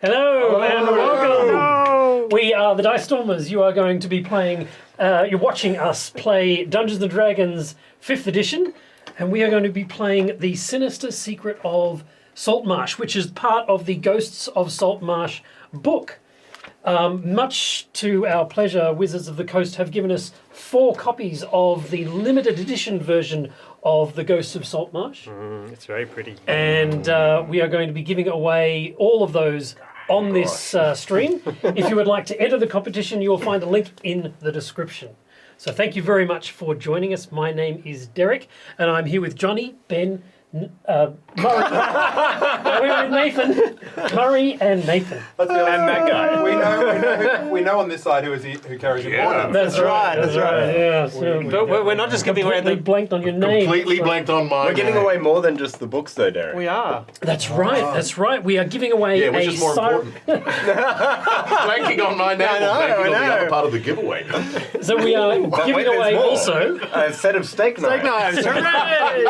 Hello and welcome. We are the Dice Stormers. You are going to be playing, you're watching us play Dungeons & Dragons 5th edition, and we are going to be playing The Sinister Secret of Saltmarsh, which is part of the Ghosts of Saltmarsh book. Much to our pleasure, Wizards of the Coast have given us 4 copies of the limited edition version of the Ghosts of Saltmarsh. It's very pretty. And we are going to be giving away all of those on this stream. If you would like to enter the competition, you will find a link in the description. So thank you very much for joining us. My name is Derek, and I'm here with Johnny, Ben, Murray. We're with Nathan, Murray, and Nathan. And that guy. We know on this side who carries important. That's right. Yeah. So But we're not just giving away completely the... blanked on your name. Completely blanked on mine. We're giving away more than just the books, though, Derek. We are. That's right. That's right. We are giving away which a is more important? Blanking on my name or blanking on the other part of the giveaway? So we are giving away also a set of steak knives. Hooray!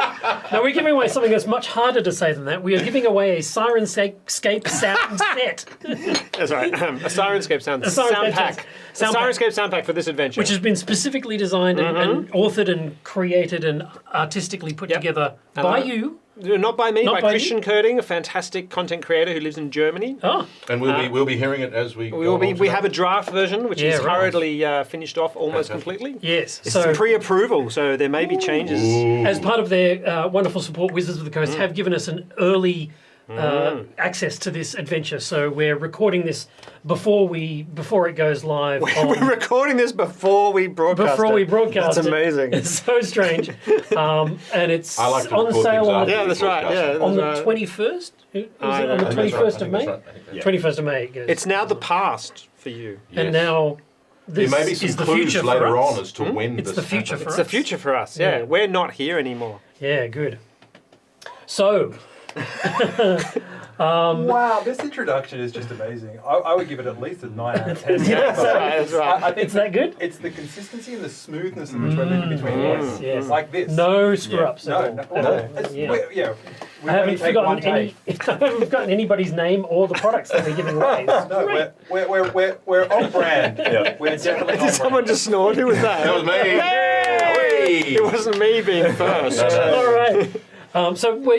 Now we're giving away something that's much harder to say than that. We are giving away a Sirenscape sound set. That's right. A Sirenscape sound pack. Sirenscape sound pack for this adventure. Which has been specifically designed and authored and created and artistically put together by you. Not by me, Not by by Christian Kurting, a fantastic content creator who lives in Germany. Oh. And we'll be hearing it as we go along We today. have a draft version, which is right. hurriedly finished off almost completely. Yes. It's So pre-approval, so there may be changes. as part of their wonderful support, Wizards of the Coast have given us an early access to this adventure. So we're recording this before it goes live. We're recording this before we broadcast That's That's amazing. It's so strange. And it's I like to on record sale things on, after Yeah, we that's right. broadcast. Yeah, on the that's right. 21st. On the I think 21st of May? that's right. I think that's right. 21st of May it goes. It's now the past for you. And Yes. now There this may be some is the clues future later for us. on as to when It's this the future happens. for It's the us. future for us. Yeah, Yeah. we're not here anymore. Yeah, good. So, Wow, this introduction is just amazing. I would give it at least a 9 out of 10. That's right. I think it's that good? It's the consistency and the smoothness in which we're moving between words. Yes. Like this. No screw-ups No, at no. all. It's- Yeah. We I haven't only take one forgotten take. I haven't forgotten anybody's name or the products that we're giving away. It's No, great. we're on brand. We're definitely on Did someone brand. just snort? Who was that? That was me. It wasn't me being first. All right.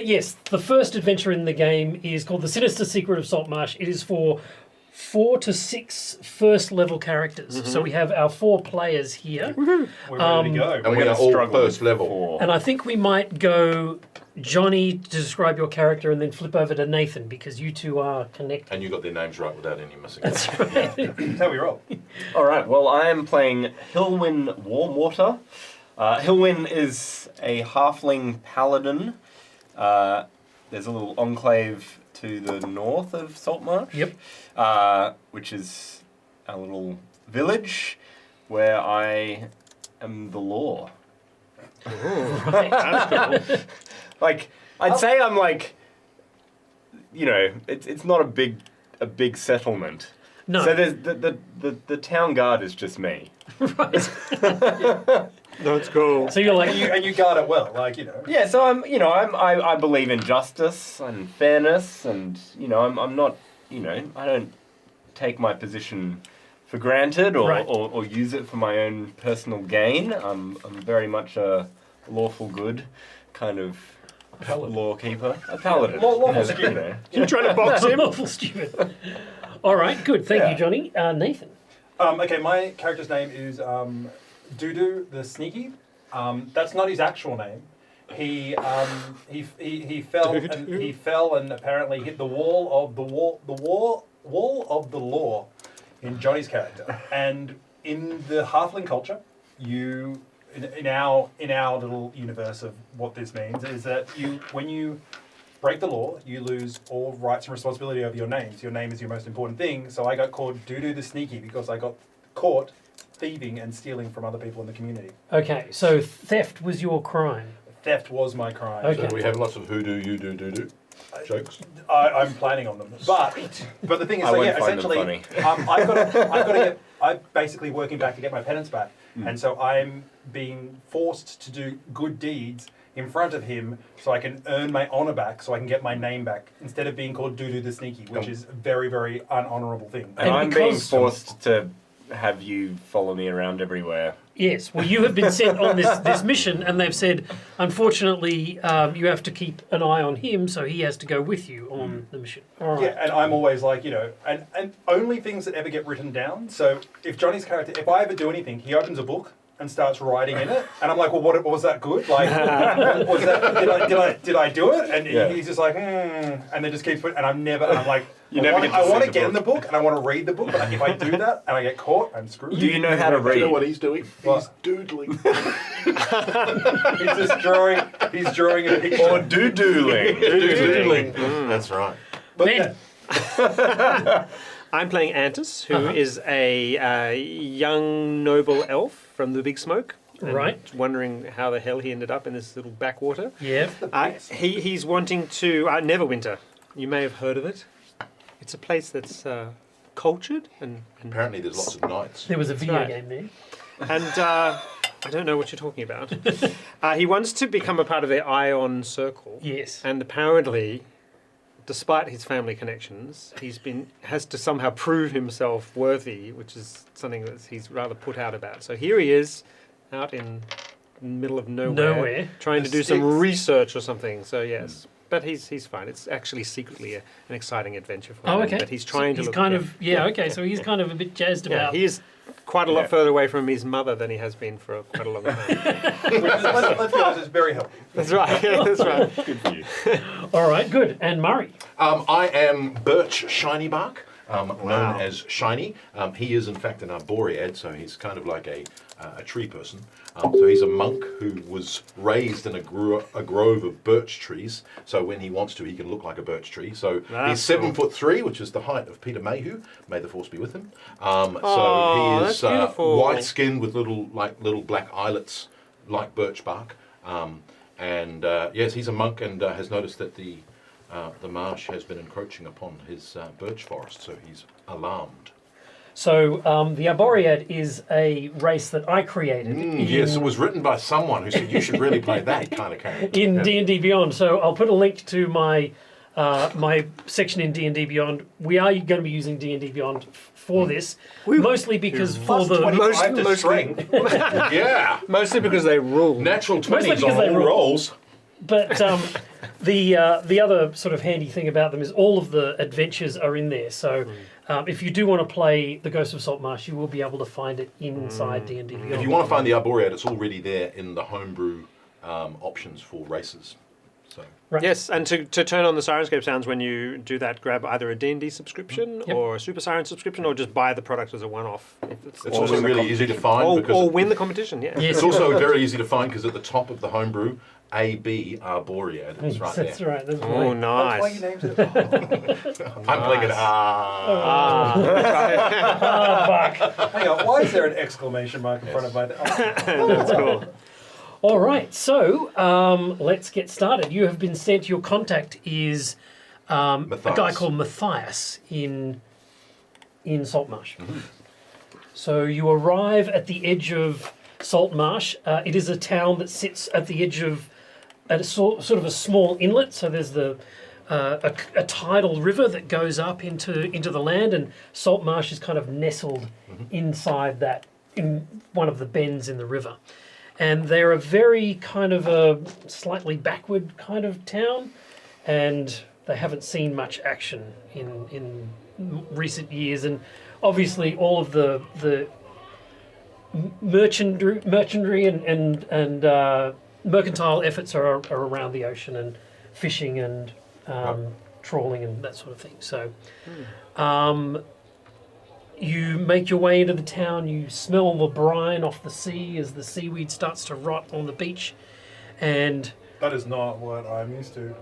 Yes, the first adventure in the game is called The Sinister Secret of Saltmarsh. It is for 4 to 6 first level characters. So we have our 4 players here. We're ready to go. And we are all first level. And I think we might go Johnny to describe your character and then flip over to Nathan because you two are connected. And you got their names right without any missing. That's right. That's how we roll. All right, well, I am playing Hilwyn Warmwater. Hilwyn is a halfling paladin. There's a little enclave to the north of Saltmarsh. Yep. Which is a little village where I am the law. Right. That's cool. Like, I'd say I'm like, it's not a big settlement. No. So there's the town guard is just me. Right. That's cool. So you're like, And you guard it well, Yeah, so I believe in justice and fairness, and I'm not, I don't take my position for granted or, Right. or use it for my own personal gain. I'm very much a lawful good kind of lawkeeper, a paladin. Lawful student. You're trying to box him? awful stupid. All right, good. Thank Yeah. you, Johnny. Nathan. Okay, my character's name is Dudu the Sneaky. That's not his actual name. He fell and apparently hit the wall of the law in Johnny's character. And in the halfling culture, in our little universe of what this means is that when you break the law, you lose all rights and responsibility over your name. So your name is your most important thing. So I got called Dudu the Sneaky because I got caught thieving and stealing from other people in the community. Okay, so theft was your crime. Theft was my crime. Okay. So we have lots of who do, you do jokes. I'm planning on them. But the thing is, I so won't yeah, find them essentially, funny. I'm basically working back to get my penance back. And so I'm being forced to do good deeds in front of him so I can earn my honor back, so I can get my name back, instead of being called Dudu the Sneaky, which is a very, very unhonourable thing. And I'm because- being forced to have you follow me around everywhere. Yes, well, you have been sent on this mission, and they've said, unfortunately, you have to keep an eye on him, so he has to go with you on the mission. All right. Yeah, and I'm always like, and only things that ever get written down. So if Johnny's character, if I ever do anything, he opens a book and starts writing in it, and I'm like, well, what was that good? Like, was that did I do it? And he's just like, and then just keeps putting, and I'm like, I want to get in the book and I want to read the book, but if I do that and I get caught, I'm screwed. Do you know how to read? You know what he's doing? What? He's doodling. He's just drawing. He's drawing a picture. Or doodling. Doodling. That's right. But Ben. I'm playing Antus, who is a young noble elf from the Big Smoke. And Right. wondering how the hell he ended up in this little backwater. Yeah. He's wanting to Neverwinter. You may have heard of it. It's a place that's cultured and Apparently there's lots of knights. There was a video right. game there. and I don't know what you're talking about. He wants to become a part of the Ion Circle. Yes. And apparently, despite his family connections, has to somehow prove himself worthy, which is something that he's rather put out about. So here he is, out in the middle of nowhere. Trying to do some research or something. So yes. But he's fine. It's actually secretly an exciting adventure for him. Oh, okay. But he's trying to He's look... kind of, okay, so he's kind of a bit jazzed Yeah, about... he is quite a lot further away from his mother than he has been for quite a long time. let's be honest, it's very healthy. That's right. That's right. Good for you. All right, good. And Murray. I am Birch Shinybark, known as Shiny. He is in fact an arboread, so he's kind of like a tree person. So he's a monk who was raised in a grove of birch trees. So when he wants to, he can look like a birch tree. So he's 7'3", which is the height of Peter Mayhew. May the force be with him. So he is white-skinned with little black eyelets, like birch bark. Yes, he's a monk and has noticed that the marsh has been encroaching upon his birch forest. So he's alarmed. So the Arboread is a race that I created. Yes, it was written by someone who said you should really play that kind of character. In D&D Beyond. So I'll put a link to my my section in D&D Beyond. We are going to be using D&D Beyond for this, mostly because for the... Yeah. Mostly because they rule. Natural Mostly 20s because on they all rule. rolls. But the other sort of handy thing about them is all of the adventures are in there. So if you do want to play The Ghost of Saltmarsh, you will be able to find it inside D&D Beyond. If you want to find the Arboread, it's already there in the homebrew options for races. So. Right. Yes, and to turn on the Sirenscape sounds when you do that, grab either a D&D subscription or a Super Siren subscription, or just buy the product as a one-off. It's also really easy to find. Or win the competition, yeah. Yes, it's also very easy to find because at the top of the homebrew, AB Arboread. It's right That's there. right. That's Oh, right. That's why nice. you named it. I'm playing it. Fuck. Hang on, why is there an exclamation mark in front of my... That's cool. All right, so let's get started. You have been sent, your contact is a guy called Mathias in Saltmarsh. Mm-hmm. So you arrive at the edge of Saltmarsh. It is a town that sits at the edge of sort of a small inlet. So there's a tidal river that goes up into the land, and Saltmarsh is kind of nestled inside that, in one of the bends in the river. And they're a very kind of a slightly backward kind of town, and they haven't seen much action in recent years. And obviously, all of the merchandary and mercantile efforts are around the ocean, and fishing and trawling and that sort of thing. So. You make your way into the town, you smell the brine off the sea as the seaweed starts to rot on the beach, and... That is not what I'm used to.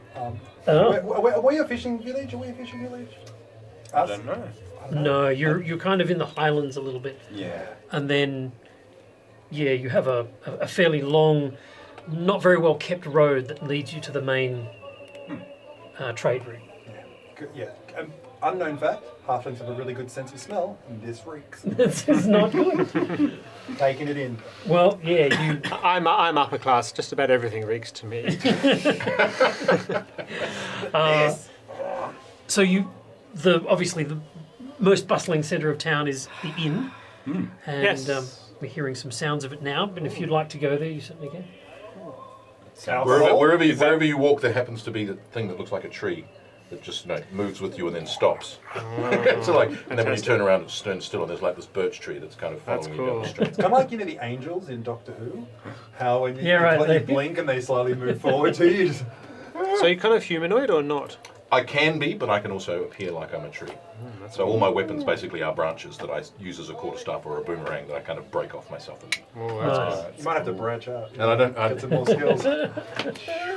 Oh. Were you a fishing village? Are we a fishing village? I don't know. No, you're kind of in the highlands a little bit. Yeah. And then, you have a fairly long, not very well kept road that leads you to the main trade route. Yeah. unknown fact, halflings have a really good sense of smell, and this reeks. This is not good. Taking it in. Well, yeah, you. I'm upper class. Just about everything reeks to me. Yes. So obviously the most bustling centre of town is the inn, and Yes. we're hearing some sounds of it now. But if you'd like to go there, you certainly can. Alcohol? Wherever you walk, there happens to be the thing that looks like a tree that just moves with you and then stops. So and then when you turn around, it's stands still, and there's like this birch tree that's kind of following you down the street. It's kind of like, the angels in Doctor Who. How when you, Yeah, right, you they- blink and they slowly move forward to you. Just, So you're kind of humanoid or not? I can be, but I can also appear like I'm a tree. So all my weapons basically are branches that I use as a quarterstaff or a boomerang that I kind of break off myself. Oh, that's Nice. you might have to branch out. And I don't. Get some more skills.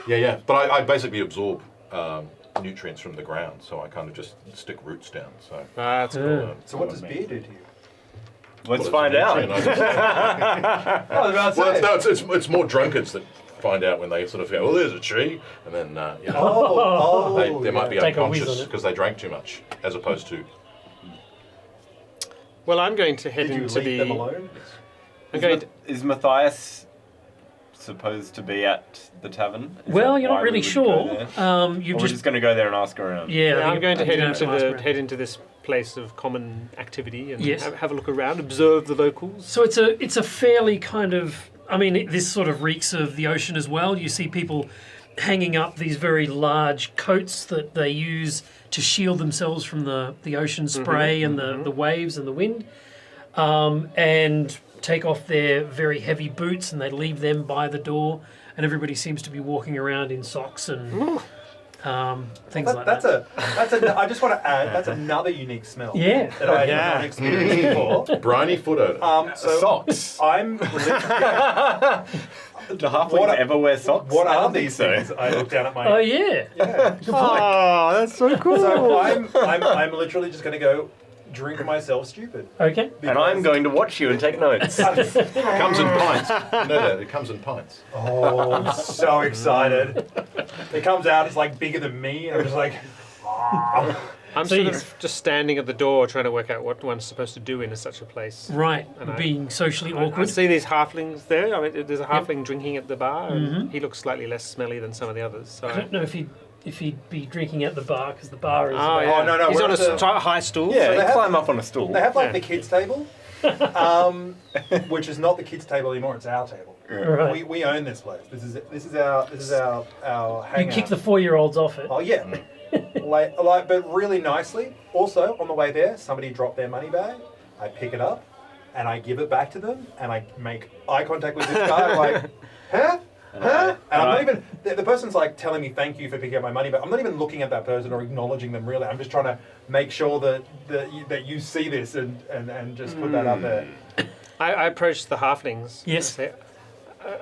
Yeah. But I basically absorb nutrients from the ground, so I kind of just stick roots down. So. That's cool. So what does beer do to you? Let's find out. I was about to say. Well, it's more drunkards that find out when they sort of go, well, there's a tree, and then they might be Take a whiz unconscious on it. because they drank too much, as opposed to. Well, I'm going to head Did you into leave them alone? I'm going to, Is Matthias supposed to be at the tavern? Is Well, that you're why not we really would sure. go there? You've Or we're just just going to go there and ask around. yeah. I'm going to head into the. head into this place of common activity and Yes. have a look around, observe the locals. So it's a fairly kind of. I mean, this sort of reeks of the ocean as well. You see people hanging up these very large coats that they use to shield themselves from the ocean spray and the waves and the wind, and take off their very heavy boots and they leave them by the door. And everybody seems to be walking around in socks and things like That's that. I just want to add, that's another unique smell. Yeah. That I Yeah. haven't experienced before. Briny foot odor. So Socks. I'm. Do halflings What- ever wear socks? What I are don't these think things? I look down at my. Oh yeah. Yeah. Oh, that's so cool. So I'm literally just going to go drink myself stupid. Okay. And I'm going to watch you and take notes. It comes in pints. You know that, it comes in pints. Oh, I'm so excited. It comes out, it's like bigger than me, and I'm just like, I'm So sort you- of just standing at the door trying to work out what one's supposed to do in such a place. Right. And I- Being socially I awkward. see these halflings there. I mean, there's a halfling drinking at the bar, and he looks slightly less smelly than some of the others. So I don't know if he'd be drinking at the bar because the bar is. Oh, yeah. no, He's we're on a at the- high stool. Yeah, they have- climb up on a stool. they have like Yeah. the kids' table, which is not the kids' table anymore, it's our table. Right. We own this place. This is our hangout. You kick the 4-year-olds off it. Oh yeah. But really nicely. Also, on the way there, somebody dropped their money bag. I pick it up, and I give it back to them, and I make eye contact with this guy. I'm like, huh? Huh? And I'm not even. The person's like telling me thank you for picking up my money, but I'm not even looking at that person or acknowledging them. Really, I'm just trying to make sure that you see this and just put that up there. I approached the halflings. Yes. and say,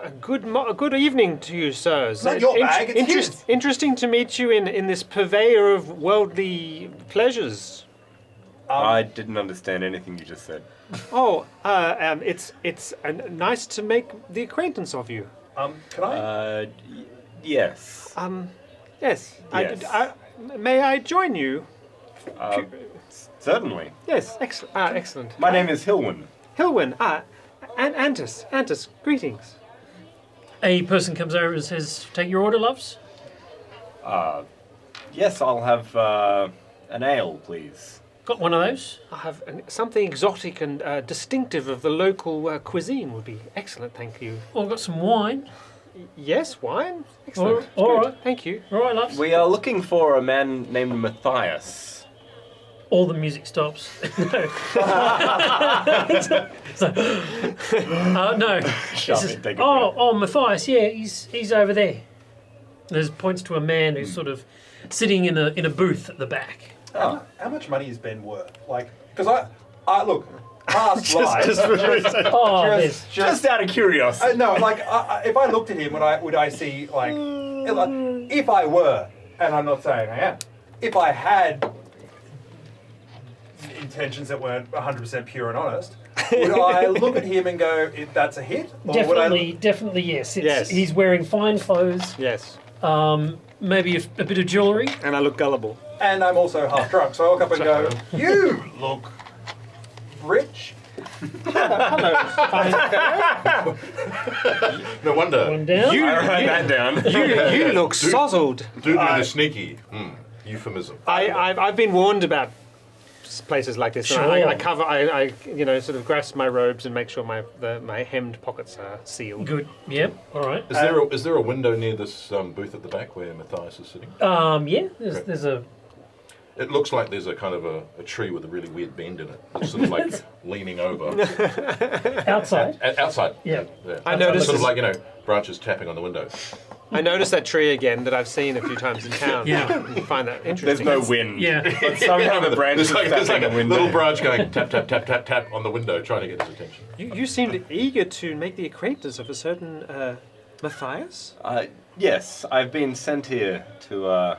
a good evening to you, sirs. Not your bag, it's his. Interesting to meet you in this purveyor of worldly pleasures. I didn't understand anything you just said. Oh, it's nice to make the acquaintance of you. Can I? Yes. Yes. Yes. May I join you? Certainly. Yes. Excellent. My name is Hilwin. Hilwin. And Antus. Greetings. A person comes over and says, "Take your order, loves." Yes, I'll have an ale, please. Got one of those. I have something exotic and distinctive of the local cuisine would be excellent. Thank you. Well, I've got some wine. Yes, wine. Excellent. All Good. right. Thank you. All right, loves. We are looking for a man named Matthias. All the music stops. No. No. Shut This is- it, take a breath. oh, Matthias. Yeah, he's over there. There's points to a man who's sort of sitting in a booth at the back. Oh. How much money is Ben worth? Like, because I look past life. Oh, there's Just out of curiosity. No, like if I looked at him, would I see like if I were, and I'm not saying I am, if I had intentions that weren't 100% pure and honest, would I look at him and go, "That's a hit"? Or would I definitely yes. Yes. He's wearing fine clothes. Yes. maybe a bit of jewellery. And I look gullible. And I'm also half drunk, so I walk up and go, "You look rich." No wonder. One down. You, I write that down. you look sozzled. Do the sneaky. Euphemism. I've been warned about places like this. And Sure. I sort of grasp my robes and make sure my hemmed pockets are sealed. Good. Yep. All right. Is there a window near this booth at the back where Mathias is sitting? Yeah. There's a. It looks like there's a kind of a tree with a really weird bend in it. It's sort of like leaning over. Outside. Outside. Yeah. I noticed Sort of like, branches tapping on the window. I noticed that tree again that I've seen a few times in town. Yeah. I find that There's interesting. no wind. Yeah. But somehow the branch is There's like tapping a the window. little branch going tap, tap, tap, tap, tap on the window trying to get his attention. You seemed eager to make the acquaintance of a certain Mathias. Yes, I've been sent here to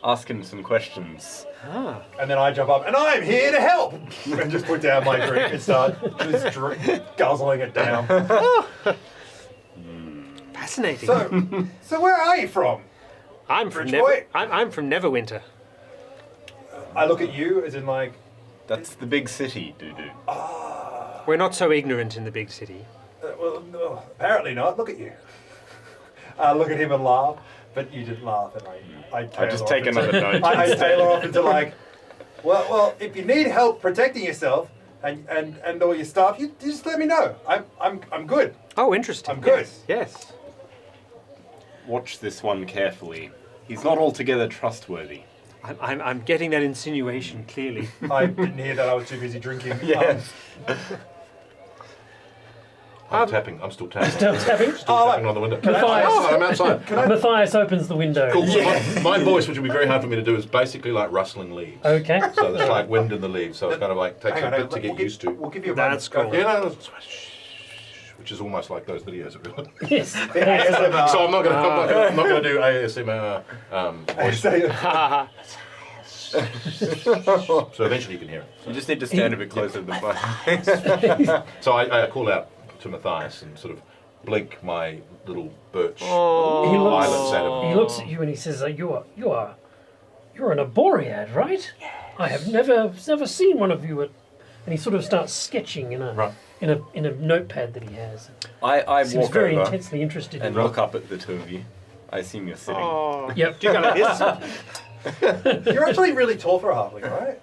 ask him some questions. Ah. And then I jump up, and I'm here to help! And just put down my drink and start just guzzling it down. Fascinating. So where are you from? I'm from Rich boy. I'm from Neverwinter. I look at you as in like, That's the big city, doo-doo. We're not so ignorant in the big city. well, no, apparently not. Look at you. I look at him and laugh, but you didn't laugh, and I I just take another note. I tailor off into like, well, if you need help protecting yourself and all your stuff, you just let me know. I'm good. Oh, interesting. I'm good. Yes. Watch this one carefully. He's not altogether trustworthy. I'm getting that insinuation clearly. I didn't hear that. I was too busy drinking. Yeah. I'm tapping. I'm still tapping. Still tapping. Tapping on the window. Matthias. I'm outside. Matthias opens the window. Cool. So my voice, which would be very hard for me to do, is basically like rustling leaves. Okay. So there's like wind in the leaves. So it kind of like takes Hang a on, bit to get used to. We'll give you a That's moment. cool. Yeah, no, which is almost like those videos of real. Yes. ASMR. So I'm not gonna do ASMR. So eventually you can hear it. You just need to stand a bit closer to the mic. So I call out to Mathias and sort of blink my little birch He looks, eyelids at him. he looks at you and he says, "You're an Aboriad, right? I have never seen one of you at." And he sort of starts sketching in a Right. in a notepad that he has. I Seems walk very over intensely interested and in. look up at the two of you. I assume you're sitting. Oh. Yep. Do you go like this? You're actually really tall for a halfling, right?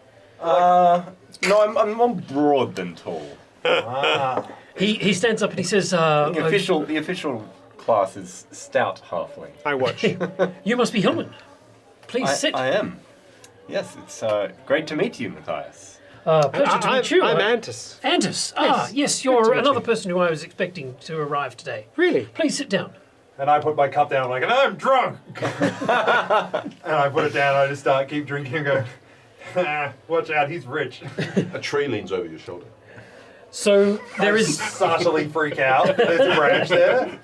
No, I'm more broad than tall. Ah. He stands up and he says, The official class is stout halfling. I watch. "You must be Hillman. Please sit. I am. Yes, it's great to meet you, Mathias. Pleasure to meet you. I'm Antis. Antis. Yes, Good you're to meet another you. person who I was expecting to arrive today. Really? Please sit down." And I put my cup down like, and I'm drunk. And I put it down. I just keep drinking and go, watch out, he's rich. A tree leans over your shoulder. So there I is. subtly freak out. There's a branch there.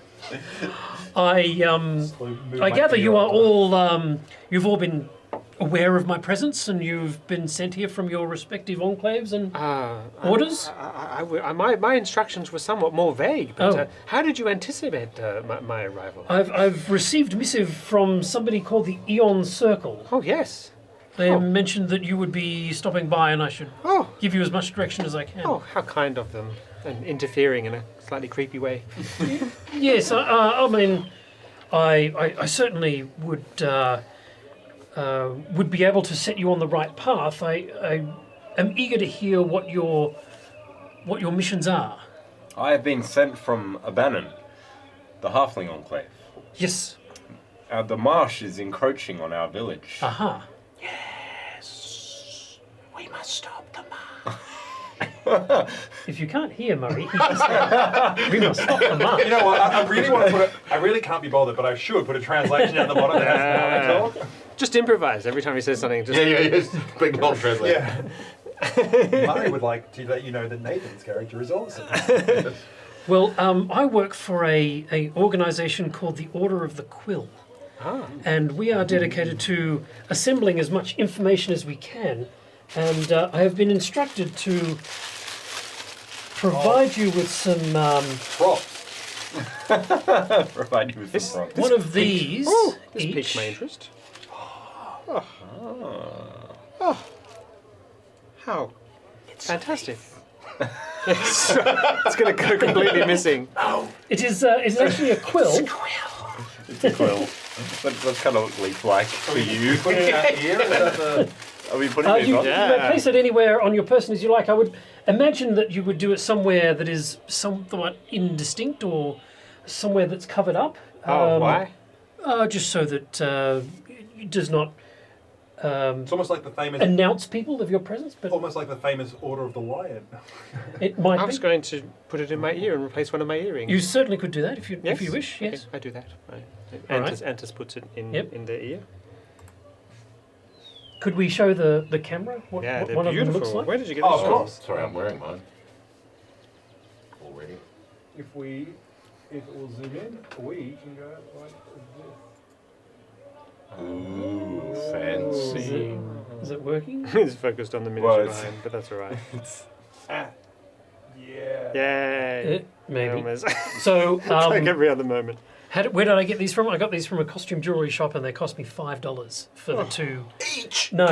I Move I my gather feet you are off. all you've all been aware of my presence and you've been sent here from your respective enclaves and orders. My instructions were somewhat more vague, but Oh. how did you anticipate my arrival? I've received missive from somebody called the Eon Circle. Oh, yes. They mentioned that you would be stopping by and I should Oh, give you as much direction as I can. oh, how kind of them. And interfering in a slightly creepy way. Yes, I mean, I certainly would be able to set you on the right path. I am eager to hear what your missions are. I have been sent from Abannon, the halfling enclave. Yes. The marsh is encroaching on our village. Aha. We must stop the march. If you can't hear Murray, he just said, "We must stop the march." You know what? I really want to put I really can't be bothered, but I should put a translation down the bottom that has how I talk. Just improvise every time he says something. Just Yeah. Big long translation. Yeah. Murray would like to let you know that Nathan's character is awesome. Well, I work for a organisation called the Order of the Quill. And we are dedicated to assembling as much information as we can. And I have been instructed to provide you with some Props. Provide you with This- some prompts. One of these This each. piqued my interest. Ah. How? It's fantastic. Yes. It's going to go completely missing. It is actually a quill. It's a quill. What's kind of leaf like for you? Put it out here. Is that the... Are we putting You, it on? you may Yeah. place it anywhere on your person as you like. I would imagine that you would do it somewhere that is somewhat indistinct or somewhere that's covered up. Oh, why? Just so that it does not It's almost like the famous. announce people of your presence, but Almost like the famous Order of the Lion. it might I be. was going to put it in my ear and replace one of my earrings. You certainly could do that if you Yes? wish. Okay, Yes. I do that. Right. All right. Antus puts it in Yep. in their ear. Could we show the camera what, Yeah, what they're one of them beautiful. looks like? Where did you get Oh, this of from? course. Sorry, I'm wearing mine. Already. If it will zoom in, we can go like this. Ooh, Is fancy. is it working? It's focused on the Well, miniature it's- behind, but that's all right. Yeah. Yay! Maybe. Almost. So, like every other moment. where did I get these from? I got these from a costume jewelry shop, and they cost me $5 for the two. Each. No,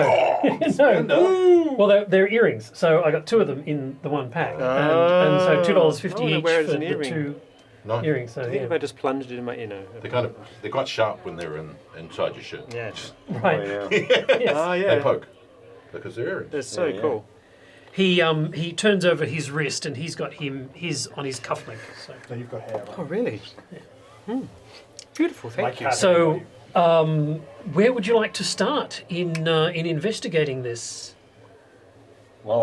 no. No. Well, they're earrings, so I got two of them in the one pack, and so $2.50 I wanna each wear it for as an the earring. two No, earrings. So I think if I yeah, just plunged it in my, they're quite sharp when they're inside your shirt. yeah, just, right. Oh, yeah. Yes. oh They yeah, poke because they're earrings. they're so Yeah, yeah. cool. He turns over his wrist, and he's got his on his cufflink. So. No, you've got hair. Oh really? Beautiful, My thank you. cat So, anybody. where would you like to start in investigating this? Well,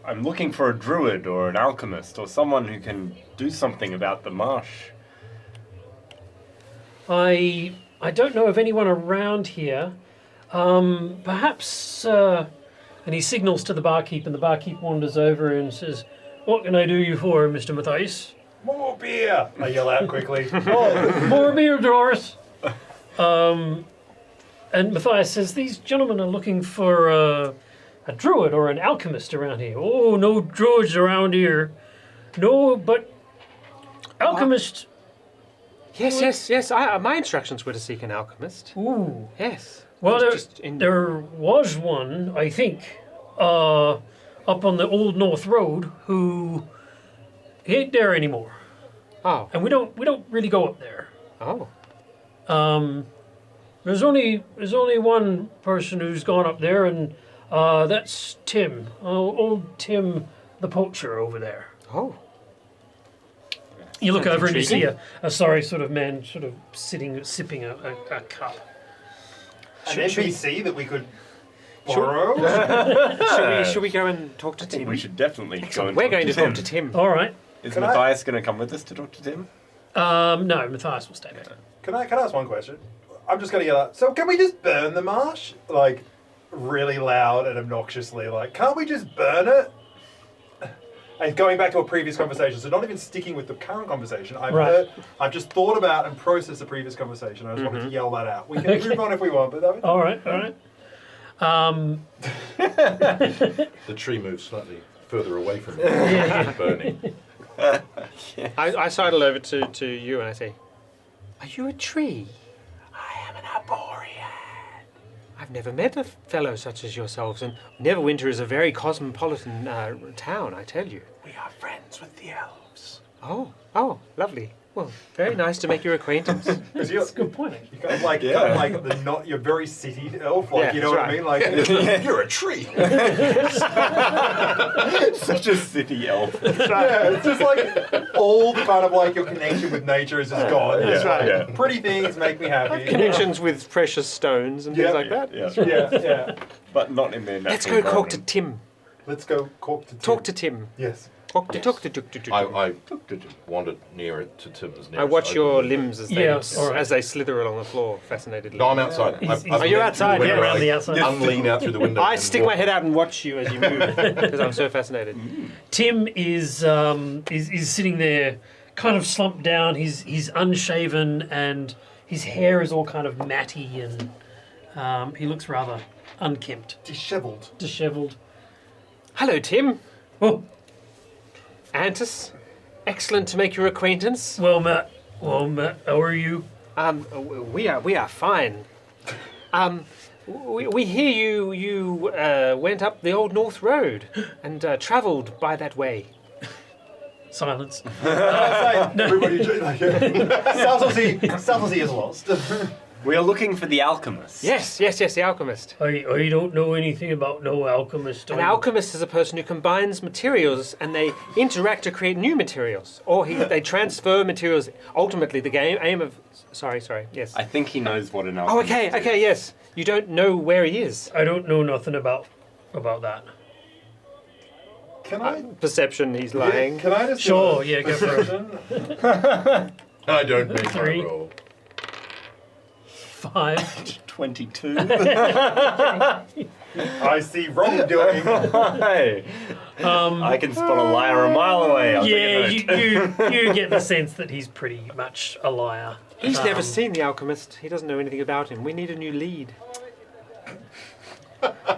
I'm looking for a druid or an alchemist or someone who can do something about the marsh. I don't know of anyone around here. Perhaps, and he signals to the barkeep, and the barkeep wanders over and says, "What can I do you for, Mr. Mathias?" More beer! I yell out quickly. "Oh, more beer, Doris." And Mathias says, "These gentlemen are looking for a druid or an alchemist around here." "Oh, no druids around here. No, but alchemist." Yes. My instructions were to seek an alchemist. Ooh. Yes. Well, Just in- there was one, I think, up on the Old North Road who he ain't there anymore, Oh, and we don't really go up there. oh. There's only one person who's gone up there, and that's Tim, old Tim the poacher over there. Oh, You look Sounds over and you see intriguing. a sorry sort of man sort of sipping a cup. An NPC that we could Sure. borrow? should we go and talk to I think Tim? we should definitely go and We're talk going to Tim. talk to Tim. All right. Is Can I- Matthias going to come with us to talk to Tim? No, Matthias will stay back. Can I ask one question? I'm just gonna yell out. So can we just burn the marsh? Like, really loud and obnoxiously. Like, can't we just burn it? And going back to a previous conversation, so not even sticking with the current conversation, Right. I've just thought about and processed the previous conversation. I just wanted to yell that out. We can move on if we want, but that All right. The tree moves slightly further away from you, burning. I sidle over to you and I say, "Are you a tree?" "I am an arborean. I've never met a fellow such as yourselves, and Neverwinter is a very cosmopolitan town, I tell you." we are friends with the elves. Oh, lovely. Well, very nice to make your acquaintance. Because you're, That's a good point. you're kind of like, you're very city elf, like Yeah, you know what that's I mean? Like, You're a tree. Such a city elf. yeah, it's just like all the kind of like your connection with nature is just gone. That's right. Yeah. Pretty things make me happy. Connections with precious stones and Yeah, things like that. Yeah. Yeah. But not in their natural Let's go talk to environment. Tim. Let's go talk to Tim. Talk to Tim. Yes. Talk to I wandered nearer to Tim's. I watch your limbs as they Yes, all right. as they slither along the floor, fascinatedly. No, I'm outside. He's- I've Oh, you're leaned through outside, the yeah, window. around the I outside. unlean out through the window. I and stick walk. my head out and watch you as you move because I'm so fascinated. Tim is sitting there, kind of slumped down. He's unshaven, and his hair is all kind of matty, and he looks rather unkempt, Dishevelled. dishevelled. Hello, Tim. Oh, Antus. Excellent to make your acquaintance. Well, Matt, how are you? We are fine. We hear you went up the old North Road and travelled by that way. Silence. Everybody, Saltmarsh is lost. We are looking for the alchemist. Yes, the alchemist. I don't know anything about no alchemist. An alchemist is a person who combines materials and they interact to create new materials, or they transfer materials. Ultimately, the aim of. Sorry. Yes. I think he knows what an Oh, alchemist is. okay. Yes. You don't know where he is. I don't know nothing about that. Can I? Perception. He's lying. Can I just? Sure, yeah, go for it. it. I don't make my 3. roll. 5. 22. I see wrongdoing. Hey. I can spot a liar a mile away. I'll Yeah, take a note. you get the sense that he's pretty much a liar. He's never seen the alchemist. He doesn't know anything about him. We need a new lead.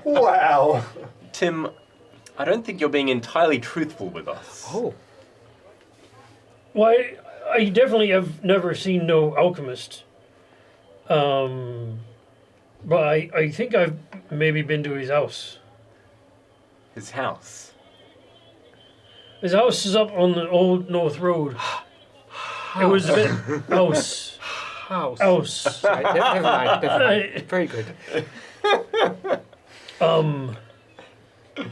Wow. Tim, I don't think you're being entirely truthful with us. Oh. Why, I definitely have never seen no alchemist. But I think I've maybe been to his house. His house. His house is up on the old North Road. It was a bit house. House. Right, never mind. Very good.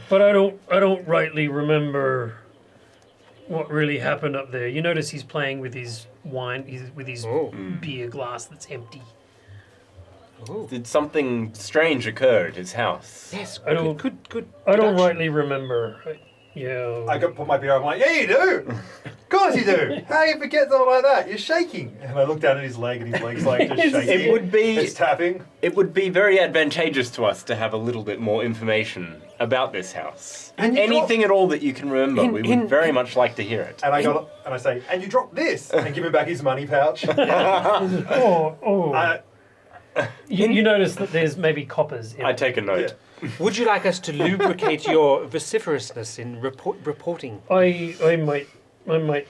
But I don't rightly remember what really happened up there. You notice he's playing with his wine, with his beer glass that's empty. Did something strange occur at his house? Yes. I don't- Good. I don't deduction. rightly remember. Yeah. I could put my beer. I'm like, yeah, you do. Of course you do. How you forget something like that? You're shaking. And I look down at his leg, and his leg's like just shaking. It would be It's tapping. it would be very advantageous to us to have a little bit more information about this house. And you Anything at all that you can remember, we would very much like to hear it. And I say, and you drop this, and give him back his money pouch. Oh. You notice that there's maybe coppers in I it. take a note. Would you like us to lubricate your vociferousness in reporting? I might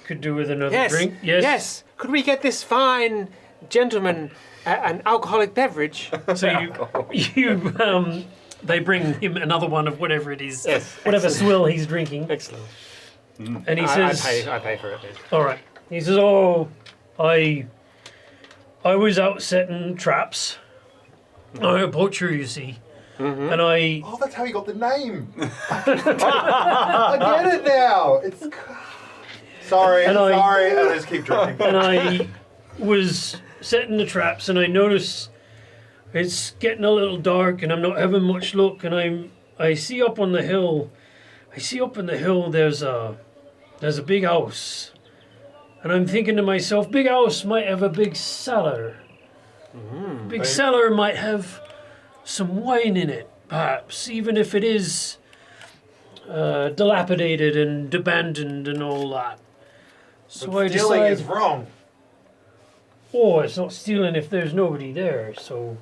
could do with another Yes. drink. Yes. Could we get this fine gentleman an alcoholic beverage? So they bring him another one of whatever it is, Yes. whatever swill he's drinking, Excellent. and he says, I pay for it. Then. "All right." He says, "Oh, I was out setting traps. I'm a poacher, you see, and I Oh, that's how he got the name. I get it now. It's sorry. And I just keep drinking. and I was setting the traps, and I notice it's getting a little dark, and I'm not having much luck, and I see up on the hill. There's a big house, and I'm thinking to myself, big house might have a big cellar. Big cellar might have some wine in it, perhaps, even if it is dilapidated and abandoned and all that. So But I stealing decide, is wrong. oh, it's not stealing if there's nobody there. So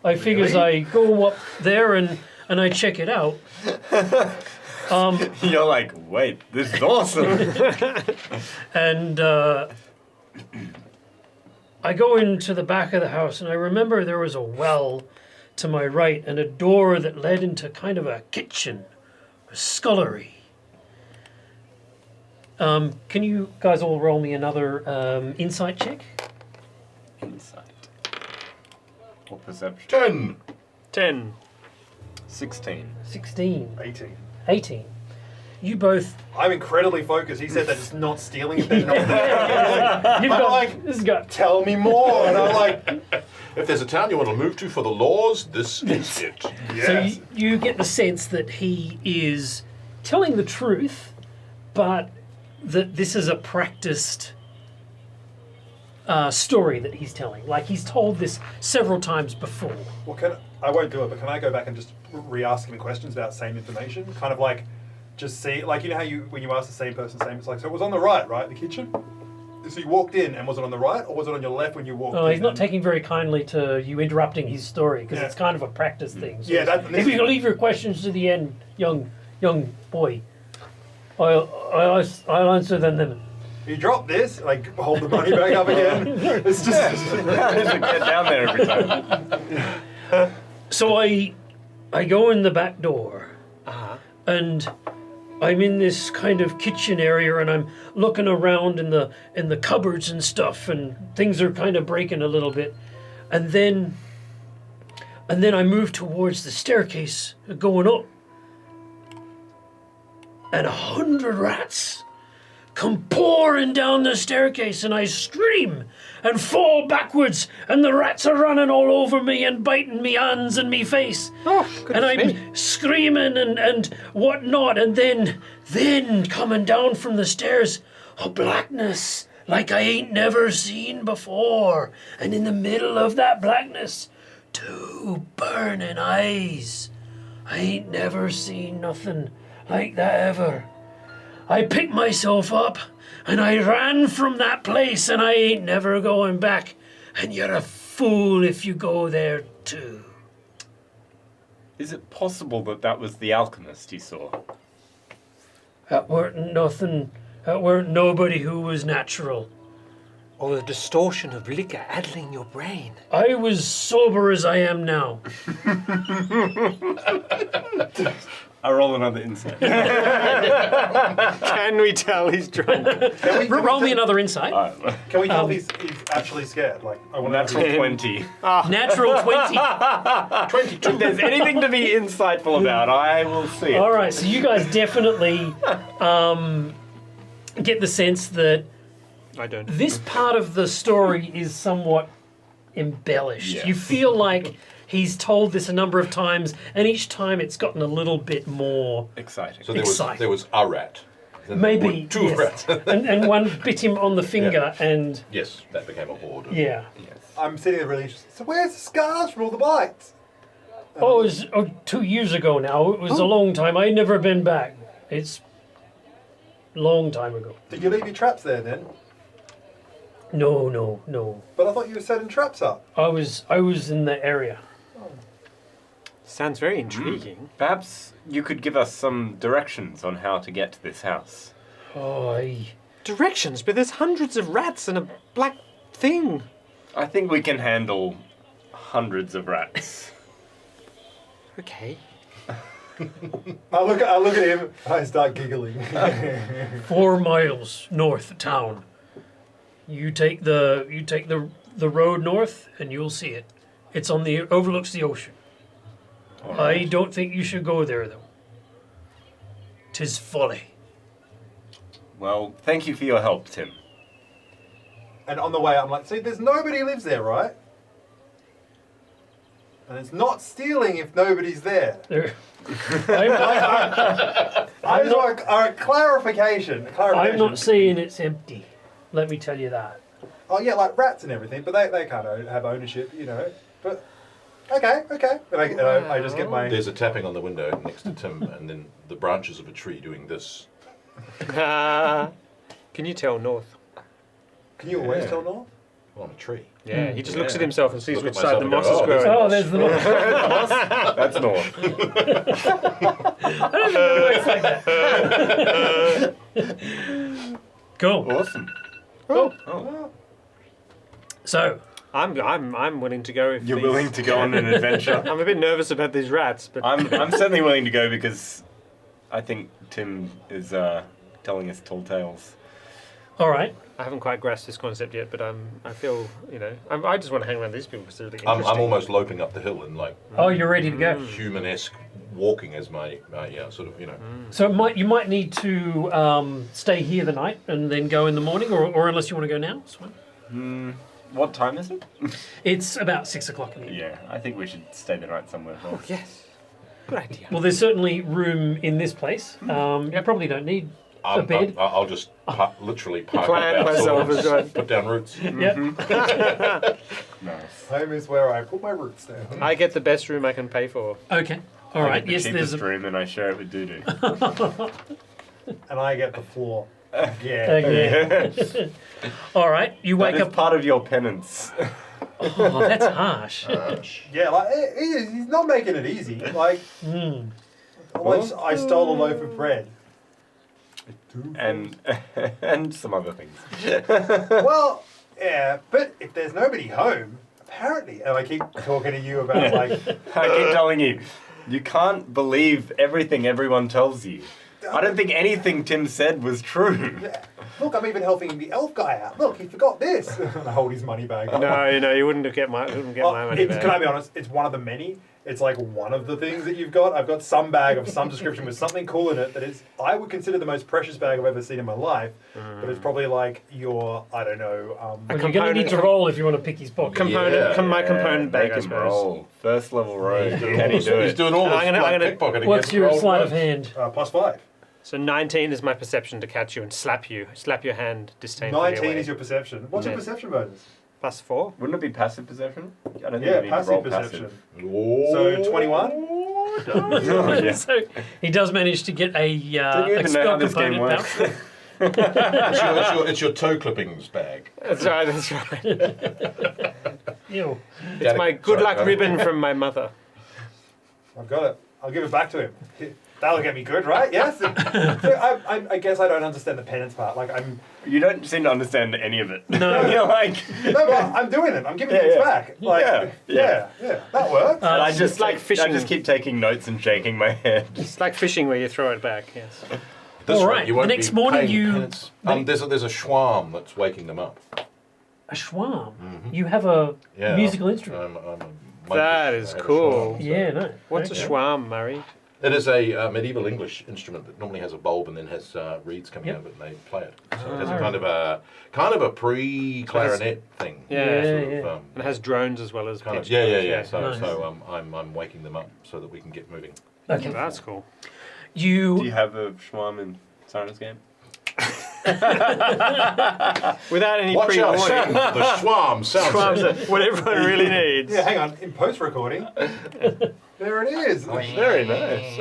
I figures I go up there and I check it out. You're like, wait, this is awesome. And I go into the back of the house, and I remember there was a well to my right and a door that led into kind of a kitchen, a scullery. Can you guys all roll me another insight check? Insight. Or perception. 10. 16. 16, 18. 18. You both. I'm incredibly focused. He said that it's not stealing if they're not. You've I'm got. like, This has got. tell me more. And I'm like, If there's a town you want to move to for the laws, this is it. yes. So you get the sense that he is telling the truth, but that this is a practiced story that he's telling. Like he's told this several times before. Well, I won't do it, but can I go back and just re-ask him questions about same information? Kind of like, just see, like, you know how when you ask the same person, it's like, so it was on the right, the kitchen? So you walked in, and was it on the right, or was it on your left when you walked in? He's not taking very kindly to you interrupting his story because Yeah. it's kind of a practice thing. So Yeah, if you leave your questions to the end, young boy, I'll answer them then. You drop this, like hold the money back up again. It's just Get down there every time. So I go in the back door, and I'm in this kind of kitchen area, and I'm looking around in the cupboards and stuff, and things are kind of breaking a little bit, and then I move towards the staircase going up, and 100 rats come pouring down the staircase, and I scream and fall backwards, and the rats are running all over me and biting me hands and me face. And I'm screaming and whatnot, and then coming down from the stairs, a blackness like I ain't never seen before. And in the middle of that blackness, 2 burning eyes. I ain't never seen nothing like that ever. I picked myself up and I ran from that place, and I ain't never going back. And you're a fool if you go there too. Is it possible that that was the alchemist you saw? That weren't nothing. That weren't nobody who was natural. Or the distortion of liquor addling your brain. I was sober as I am now. I roll another insight. Can we tell he's drunk? Roll me another insight. Can we tell if he's actually scared? Like, I want Natural 20. Natural 20. 22. If there's anything to be insightful about, I will see it. All right, so you guys definitely get the sense that I don't. this part of the story is somewhat embellished. Yeah. You feel like he's told this a number of times, and each time it's gotten a little bit more. Exciting. So Exciting. there was a rat. Then there Maybe were 2 yes. rats. and one bit him on the finger, and Yes, that became a horde. yeah. Yes. I'm sitting there really interested. So where's the scars from all the bites? Oh, it was 2 years ago now. It was a long time. I'd never been back. It's a long time ago. Did you leave your traps there then? No. But I thought you were setting traps up. I was in the area. Sounds very intriguing. Perhaps you could give us some directions on how to get to this house. Oh, Directions, but there's hundreds of rats and a black thing. I think we can handle hundreds of rats. Okay. I look at him. I start giggling. 4 miles north of town. You take the road north, and you'll see it. It's overlooks the ocean. I don't think you should go there though. 'Tis folly. Well, thank you for your help, Tim. And on the way, I'm like, see, there's nobody who lives there, right? And it's not stealing if nobody's there. There. I just want a clarification. I'm not saying it's empty. Let me tell you that. Oh yeah, like rats and everything, but they can't have ownership, you know. But okay. And I just get my. There's a tapping on the window next to Tim, and then the branches of a tree doing this. Can you tell north? Can you always tell north? Well, I'm a tree. Yeah, he just looks at himself and sees Look which at side the myself moss is and go, growing. Oh, there's the north. That's north. I don't think it works like that. Cool. Awesome. Oh. So, I'm willing to go if You're these- willing to go on an adventure? I'm a bit nervous about these rats, but I'm certainly willing to go because I think Tim is telling us tall tales. all right. I haven't quite grasped this concept yet. But I feel, I just want to hang around these people because they're really I'm interesting. almost loping up the hill and like Oh, you're ready to go. human-esque walking as my sort of So you might need to stay here the night and then go in the morning, or unless you want to go now. It's fine. What time is it? It's about 6 o'clock in the evening. Yeah, I think we should stay the night somewhere else. Yes, good idea. Well, there's certainly room in this place. You probably don't need a bed. I'll just literally park Plan up myself outside as well. and put down roots. Yep. Nice. Home is where I put my roots down. I get the best room I can pay for. Okay. All I right. get the Yes, there's cheapest room and I share it with Dudu. And I get the floor. Yeah. Okay. All right. You That wake is up. part of your penance. Oh, that's harsh. Yeah, like he's not making it easy. Like, I stole a loaf of bread. and and some other things. Well, yeah, but if there's nobody home, apparently, and I keep talking to you about like, I keep telling you, you can't believe everything everyone tells you. I don't think anything Tim said was true. look, I'm even helping the elf guy out. Look, he forgot this. And I hold his money bag. No, you wouldn't get my money back. Can I be honest? It's one of the many. It's like one of the things that you've got. I've got some bag of some description with something cool in it that is, I would consider the most precious bag I've ever seen in my life. But it's probably like your, I don't know. Well, you're going to need to roll if you want to pick his pocket. My component bag, make I him suppose. roll. First level rogue. Yeah. Can he do He's it? doing all this I'm gonna- pickpocketing. What's against your rolled sleight of rogues. hand? +5. So 19 is my perception to catch you and slap your hand disdainfully 19 away. is your perception. What's your Yeah. perception bonus? +4. Wouldn't it be passive perception? I don't think Yeah, you need to passive roll perception. Oh. So 21? Oh, yeah. So he does manage to get a Don't you even know spell how this game component works? pouch. It's your toe clippings bag. That's right. Ew. It's my good Sorry, luck ribbon from my mother. I've got it. I'll give it back to him. That'll get me good, right? Yes? So I guess I don't understand the penance part. Like, You don't seem to understand any of it. No. You're like... no, but I'm doing it. I'm giving things back. Like, Yeah. yeah. That works. And I just like fishing. I just keep taking notes and shaking my head. It's like fishing where you throw it back, yes. This All one, right, you won't the next be morning paying you- penance. There's a schwarm that's waking them up. A schwarm. You have a Yeah, musical instrument. I'm a That monkish- is I have a cool. schwarm, so- Yeah, no. What's a Okay. schwarm, Murray? It is a medieval English instrument that normally has a bulb and then has reeds coming Yep. out of it, and they play it. So it has a kind of a pre-clarinet thing. Yeah. Yeah. And it has drones as well as Kind of, pitch yeah. drones, So, Nice. so I'm waking them up so that we can get moving. Okay. That's cool. Do you You have a schwarm in Siren's game? Without any Watch out! pre-warning. The schwarm sounds. Schwarms are what everyone really needs. Yeah, hang on. In post-recording, there it is. Very nice.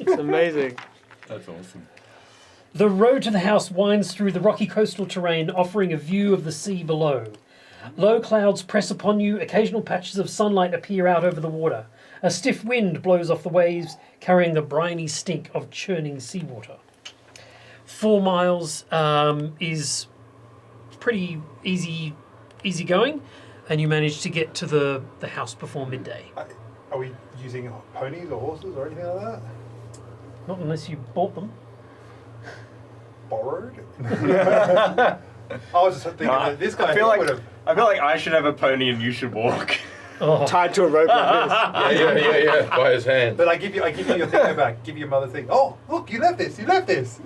It's amazing. That's awesome. The road to the house winds through the rocky coastal terrain, offering a view of the sea below. Low clouds press upon you, occasional patches of sunlight appear out over the water. A stiff wind blows off the waves, carrying the briny stink of churning seawater. 4 miles is pretty easy going, and you manage to get to the house before midday. Are we using ponies or horses or anything like that? Not unless you bought them. Borrowed? I was just thinking that this guy I feel would have. like I should have a pony and you should walk. Oh, Tied to a rope like this. Yeah. By his hand. But I give you your thing back. Give your mother thing. Oh, look, you left this.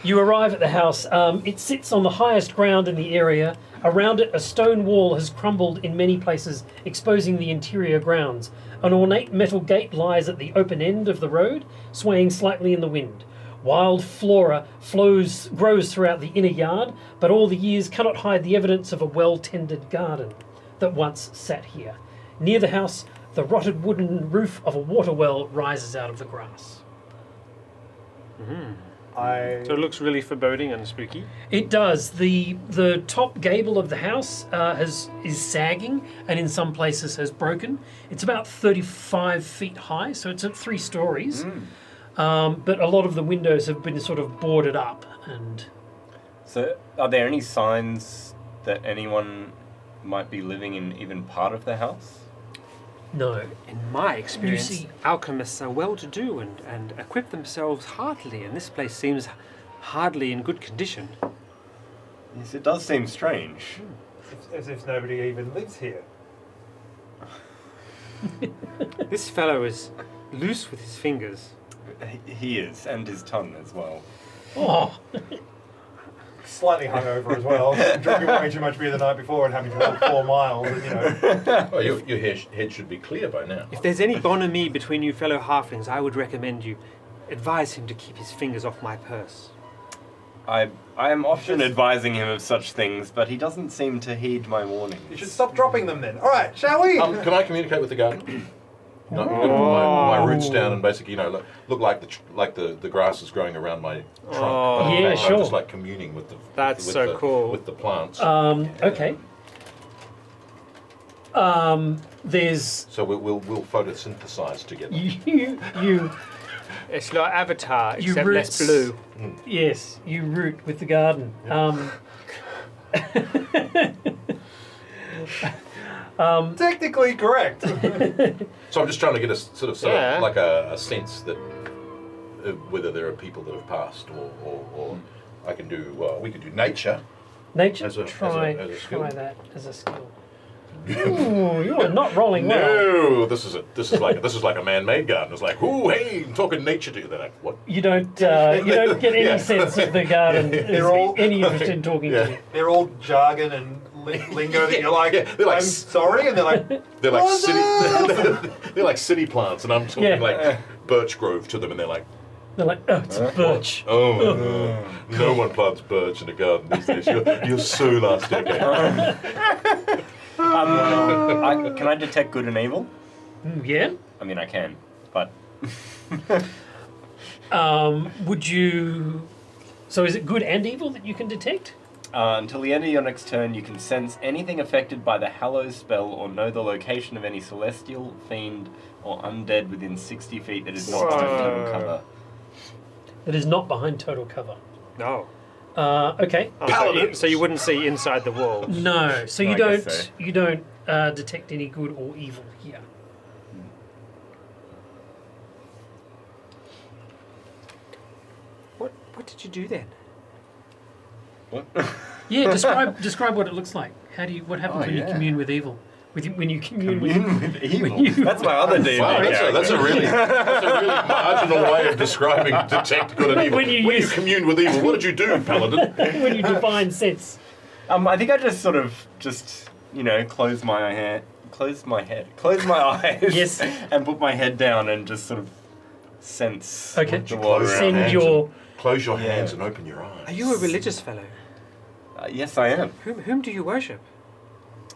you arrive at the house. It sits on the highest ground in the area. Around it, a stone wall has crumbled in many places, exposing the interior grounds. An ornate metal gate lies at the open end of the road, swaying slightly in the wind. Wild flora grows throughout the inner yard, but all the years cannot hide the evidence of a well-tended garden that once sat here. Near the house, the rotted wooden roof of a water well rises out of the grass. So it looks really foreboding and spooky. It does. The top gable of the house is sagging, and in some places has broken. It's about 35 feet high, so it's at 3 stories. But a lot of the windows have been sort of boarded up, and So, are there any signs that anyone might be living in even part of the house? no. In my experience, see- alchemists are well-to-do and equip themselves heartily, and this place seems hardly in good condition. Yes, it does seem strange. As if nobody even lives here. This fellow is loose with his fingers. He is, and his tongue as well. Oh, Slightly hungover as well. Drinking way too much beer the night before and having to walk 4 miles. And, Oh, your head should be clear by now. If there's any bonhomie between you fellow halflings, I would recommend you advise him to keep his fingers off my purse. I am often advising him of such things, but he doesn't seem to heed my warnings. you should stop dropping them then. All right, shall we? Can I communicate with the garden? No, I'm gonna put my roots down and basically, look like the grass is growing around my trunk. Oh. But in Yeah, fact, sure. I'm just like communing with the. That's with so the, cool. With the plants. okay. There's So we'll photosynthesize together. you It's like Avatar, You except less roots. blue. Yes, you root with the garden. Technically correct. So I'm just trying to get a sort of Yeah. like a sense that whether there are people that have passed or I can do. We could do nature. Nature, As a try skill? that as a skill. Ooh, you are not rolling well. No, this is like a man-made garden. It's like, ooh, hey, I'm talking nature to you. They're like, what? You don't get any Yeah. sense of the garden. They're all- any interest in talking to you. They're all jargon and lingo that you're like, Yeah, they're like I'm sorry, and they're like, They're like "What's city. They're like city plants, and I'm talking Yeah. like birch grove to them, and they're like, They're like, oh, it's a birch. oh, no one plants birch in a garden these days. You're so last decade. Can I detect good and evil? Yeah. I mean, I can, but Would you? So is it good and evil that you can detect? until the end of your next turn, you can sense anything affected by the Hallows spell or know the location of any celestial, fiend, or undead within 60 feet that is not behind total cover. That is not behind total cover. No. Okay. Oh, Paladins. so you wouldn't see inside the walls. No. So I you guess don't. so. You don't detect any good or evil here. What did you do then? What? Yeah. Describe what it looks like. What happens Oh, when you yeah. commune with evil? When you commune with with evil. you- That's my other D&D Wow, that's a character. really marginal way of describing detect good and evil. When you use- commune with evil, what did you do, Paladin? when you define sense. I think I just sort of close my eyes, Yes. and put my head down and just sort of sense Okay. the water around. Send hands your. Close your Yeah. hands and open your eyes. Are you a religious fellow? Yes, I am. Whom do you worship?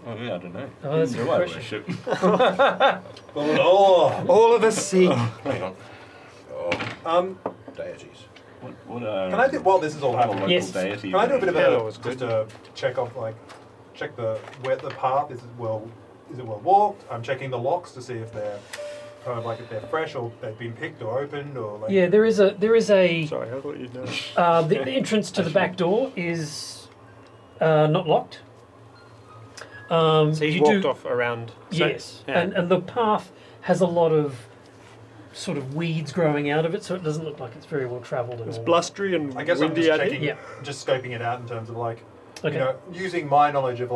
Oh, yeah, I don't know. Oh, that's a Who good do I question. worship? oh, All of us see. Hang on. Oh, deities. What can I do? While this is all happening, local Yes. deity? can I do a bit of Hello a was just good. a check off, check where the path is it well walked? I'm checking the locks to see if they're kind of like if they're fresh or they've been picked or opened or like. Yeah, there is a. Sorry, I thought you'd know. The entrance to the back door is not locked. So he's you walked do- off around. Yes, Yeah. and the path has a lot of sort of weeds growing out of it, so it doesn't look like it's very well travelled at It's all. blustery and I guess I'm windy. just I think. checking, Yeah. just scoping it out in terms of Okay. using my knowledge of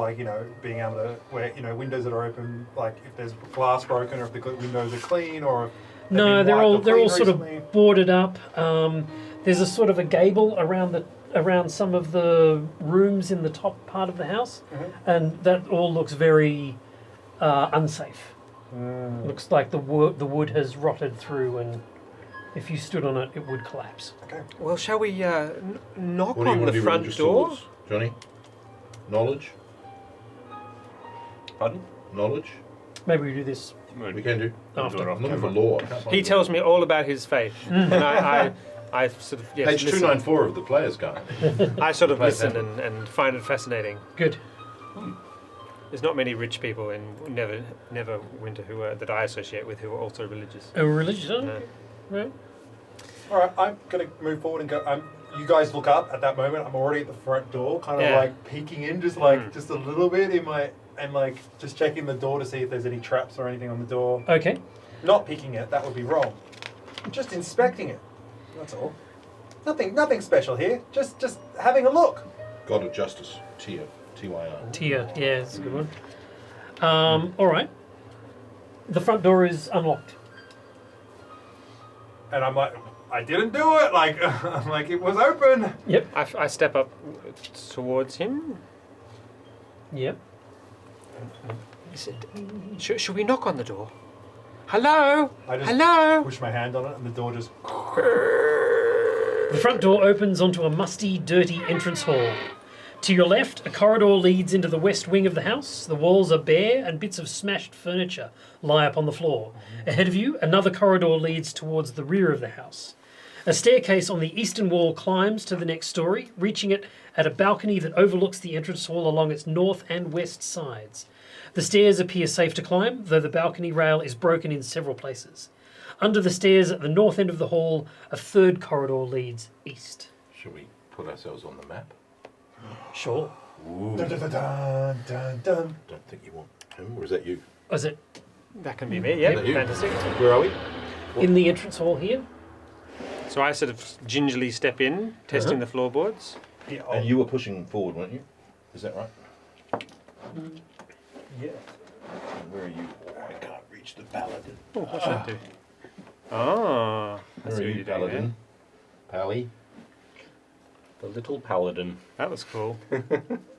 being able to where windows that are open, like if there's glass broken or if the windows are clean or. If they've No, been they're wiped all or they're all cleaned sort recently. of boarded up. There's a sort of a gable around some of the rooms in the top part of the house, and that all looks very unsafe. Looks like the wood has rotted through, and if you stood on it, it would collapse. Okay. Well, shall we knock What do you on want to the do front religious door? towards, Johnny? Knowledge? Pardon? Knowledge? Maybe we do this We can do. after. I'm looking for law. I can't find He it. tells me all about his faith, and I sort of Page listen. 294 of the player's guide. I sort of Right, listen then. and find it fascinating. Good. There's not many rich people in Neverwinter who are, that I associate with who are also religious. A religious, No. right? All right, I'm gonna move forward and go. You guys look up at that moment. I'm already at the front door, kind of Yeah. like peeking in, just just a little bit in my and just checking the door to see if there's any traps or anything on the door. Okay. Not peeking it, that would be wrong. Just inspecting it. That's all. Nothing special here. Just having a look. God of Justice. T-Y-R. Tia, yeah, that's a good one. All right. The front door is unlocked. And I'm like, I didn't do it. I'm like, it was open. Yep. I step up towards him. Yep. Is it, should we knock on the door? Hello? I just Hello? push my hand on it, and the door just. The front door opens onto a musty, dirty entrance hall. To your left, a corridor leads into the west wing of the house. The walls are bare and bits of smashed furniture lie upon the floor. Ahead of you, another corridor leads towards the rear of the house. A staircase on the eastern wall climbs to the next story, reaching it at a balcony that overlooks the entrance hall along its north and west sides. The stairs appear safe to climb, though the balcony rail is broken in several places. Under the stairs at the north end of the hall, a third corridor leads east. Should we put ourselves on the map? Sure. Ooh. Dun, dun, dun, dun, dun, dun. Don't think you want him, or is that you? Is it That can be me. Yep, Is that you? fantastic. Where are we? in the entrance hall here? So I sort of gingerly step in, testing the floorboards. Yeah, And you were pushing forward, weren't you? Is that right? yeah. And where are you? Oh, I can't reach the paladin. Oh, what should I do? Oh, I Where see are what you, you're doing there. paladin? Pally? The little paladin. That was cool.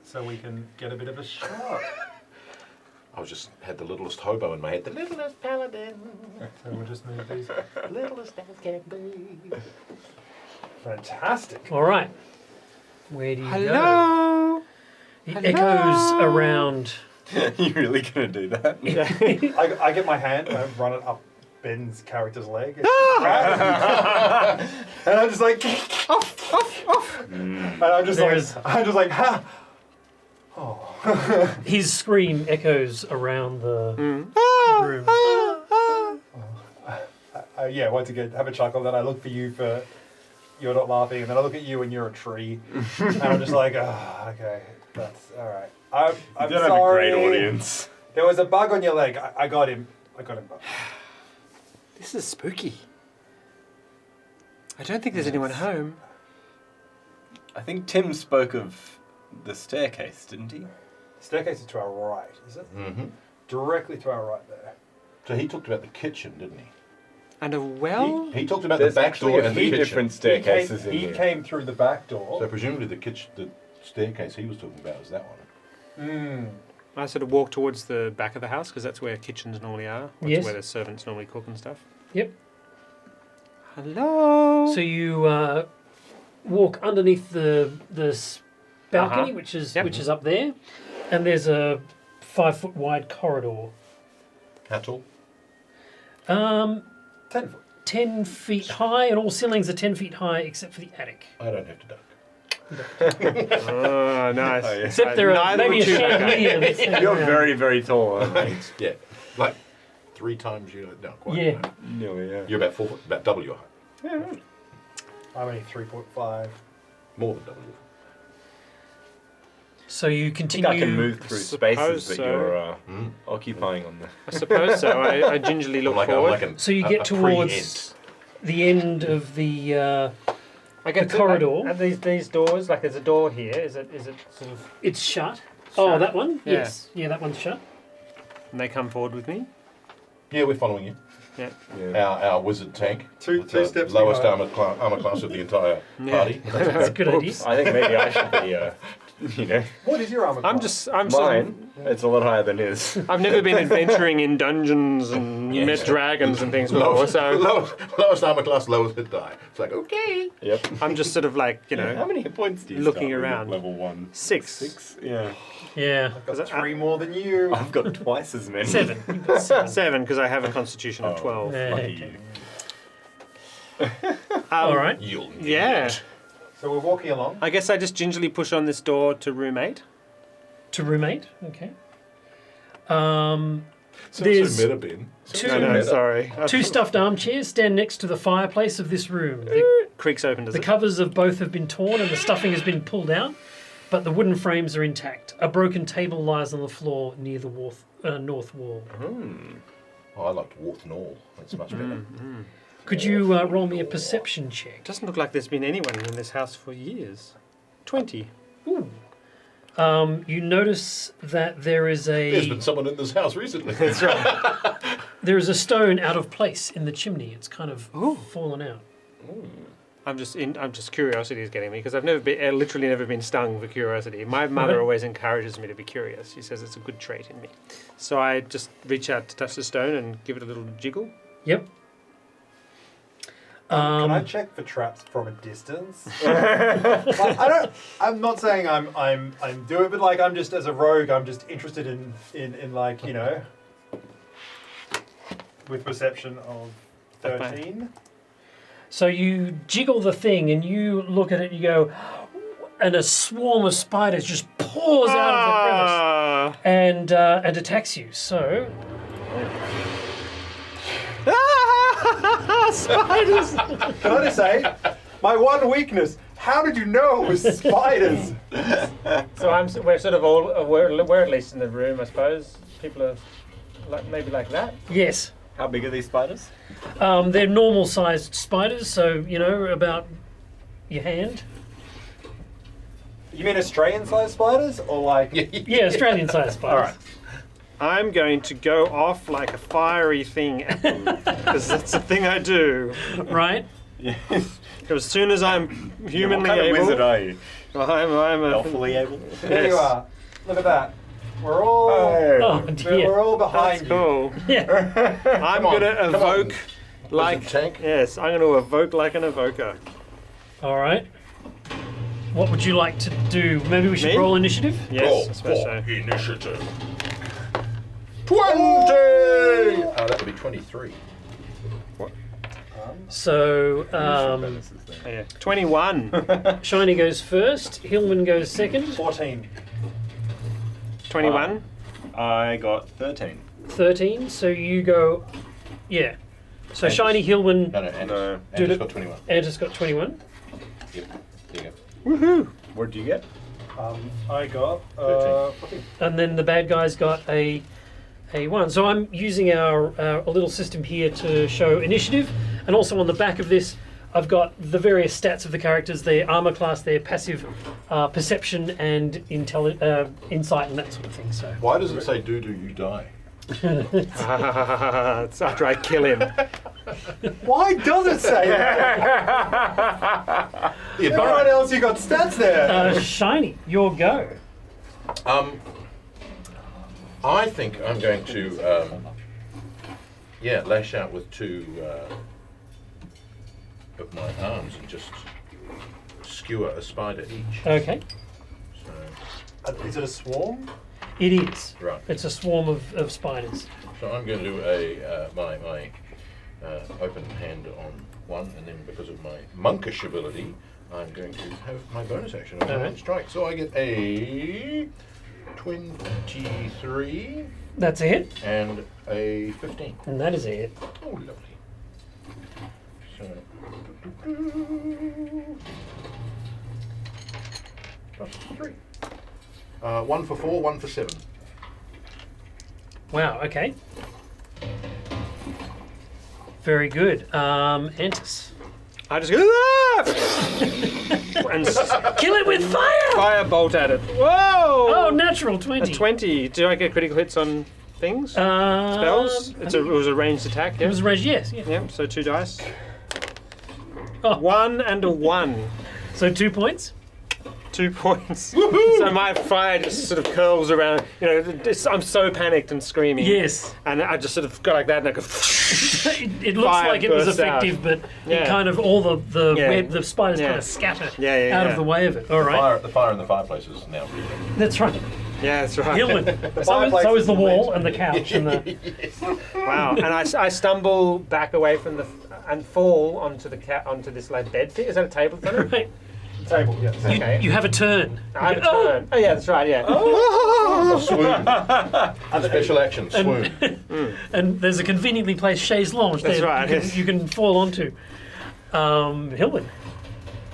So we can get a bit of a shot. I was just had the littlest hobo in my head. The littlest paladin. So we'll just move these. Littlest as can be. Fantastic. All right. Where do you go? Hello. It echoes around. You really gonna do that? I get my hand and I run it up Ben's character's leg. And I'm just like, and I'm just There's- like, ha. Oh. His scream echoes around the room. Yeah, once again, have a chuckle. Then I look for you for you're not laughing, and then I look at you and you're a tree, and I'm just like, okay, that's all right. I'm You don't sorry. have a great audience. There was a bug on your leg. I got him. I got him. This is spooky. I don't think there's anyone home. I think Tim spoke of the staircase, didn't he? Staircase is to our right, is it? Mm-hmm. Directly to our right there. So he talked about the kitchen, didn't he? And a well? He talked about There's the back actually door a and the few kitchen. different staircases he in here. came through the back door. So presumably the kitchen, the staircase he was talking about was that one. Mm. I sort of walk towards the back of the house because that's where kitchens normally are. That's Yes. where the servants normally cook and stuff. Yep. Hello. So you walk underneath the balcony, Uh-huh. which is Yep. which is up there, and there's a 5-foot wide corridor. How tall? 10 foot. 10 feet high, and all ceilings are 10 feet high except for the attic. I don't have to duck. Oh, nice. Oh, yeah. Except there are Neither maybe a would you, chandelier that's hanging You're around. very, very tall, aren't you? Yeah, like 3 times you. No, quite. Yeah. No, yeah. You're about 4 foot, about double your height. I'm only 3.5. More than double your height. So you I think continue. I can move through Suppose spaces that so. you're Mm. occupying on the... I suppose so. I gingerly look forward. So you get towards the end of the. I get the corridor. At these doors, like there's a door here. Is it sort of? It's shut. Oh, Shut. that one? Yeah. Yes. Yeah, that one's shut. And they come forward with me. Yeah, we're following you. Yeah. Yeah. Our wizard tank. Two with the steps lowest behind. armor class of the entire Yeah. party. That's a good idea. I think maybe I should be, you know... What is your armor class? I'm sort of, Mine, it's a lot higher than his. I've never been adventuring in dungeons and Yeah. met dragons and things before, lowest, so lowest armor class, lowest hit die. It's like, okay. Yep. I'm just sort of like, you How know, many hit points do you looking start with at around. level 1? 6. 6? Yeah. Yeah. I've got 3 more than you. I've got twice as many. 7. You've got 7. 7 because I have a constitution of Oh. 12. Yeah, Lucky okay. you. All right. You'll need Yeah. it. So we're walking along. I guess I just gingerly push on this door to room 8. To roommate. Okay. Sounds There's so meta, Ben. two- No, Meta. sorry. 2 stuffed armchairs stand next to the fireplace of this room. The, Creaks open, does the it? covers of both have been torn and the stuffing has been pulled out, but the wooden frames are intact. A broken table lies on the floor near the north wall. Oh, I like Warth Nall. That's much better. Could you roll me a perception check? Doesn't look like there's been anyone in this house for years. 20. Ooh. You notice that there is There's a been someone in this house recently. That's right. there is a stone out of place in the chimney. It's kind of Ooh. fallen out. I'm just curiosity is getting me because I've literally never been stung for curiosity. My mother Right. always encourages me to be curious. She says it's a good trait in me. So I just reach out to touch the stone and give it a little jiggle. Yep. Can I check for traps from a distance? Like, I'm not saying I'm doing it, but like I'm just as a rogue, I'm just interested in like, you know, with perception of 13. So you jiggle the thing and you look at it and you go, and a swarm of spiders just pours out of the crevice and attacks you. So Spiders! Can I just say, my one weakness, how did you know it was spiders? So we're sort of all we're at least in the room, I suppose. People are maybe like that. Yes. How big are these spiders? They're normal-sized spiders, so, about your hand. You mean Australian-sized spiders, or like? Yeah, Australian-sized spiders. All right. I'm going to go off like a fiery thing at them because that's the thing I do. Right? Yeah. Because as soon as I'm humanly what kind able, of wizard are you? I'm a Elfily able? There you are. Look at that. We're all. Oh, dear. We're all behind That's you. cool. Yeah. I'm Come on, going to come evoke on. like Wizard tank. yes, I'm going to evoke like an evoker. All right. What would you like to do? Maybe we should Me? roll initiative? Yes, Roll I suppose so. for initiative. 20! Oh, that would be 23. So, Oh, yeah. 21. Shiny goes first, Hillman goes second, 14. 21. I got 13. 13, so you go, yeah. So Shiny, Hillman, No, Andrew's No. Andrew's got 21. Andrew's got 21. Yep, there you go. Woohoo! What did you get? I got 14. And then the bad guy's got a 1. So I'm using our little system here to show initiative, and also on the back of this I've got the various stats of the characters, their armor class, their passive perception and insight and that sort of thing. So Why does it say do you die? It's after I kill him. Why does it say that? The Everyone advantage. else, you got stats there. Shiny, your go. I think I'm going to, lash out with 2 of my arms and just skewer a spider each. Okay, So, Is it a swarm? it is. right. It's a swarm of spiders. So I'm going to do my open hand on 1, and then because of my monkish ability, I'm going to have my bonus action on Alright. strike. So I get a 23 That's a hit, and a 15. and that is a hit. Oh, lovely. So, plus 3. 1 for 4, 1 for 7. Wow, okay. Very good. Antis. I just go and Kill it with fire! firebolt at it. Whoa! Oh, natural A 20. 20. Do I get critical hits on things? Spells? I It think was a ranged attack, yeah? It was range, yes. Yeah. Yep, so 2 dice. Oh. 1 and a 1. So 2 points. 2 points. So my fire just sort of curls around. I'm so panicked and screaming. Yes. And I just sort of go like that and I go. It looks Fire like it was bursts out. effective, but it Yeah. kind of all the Yeah. web, the spiders Yeah. kind of scatter Yeah, yeah, out yeah. of the way of it. All right. The fire in the fireplace is now breathing. That's right. Yeah, that's right. Hillman. fireplace So is is the the wall lid. and the couch and the. Wow. And I stumble back away from and fall onto onto this like bed thing. Is that a table thing? Right. Table, yes. Okay. You have a turn. I have a turn. Oh yeah, that's right. Yeah. Swoon. Special action, swoon. And there's a conveniently placed chaise lounge That's there right, yes. you can fall onto. Hillman.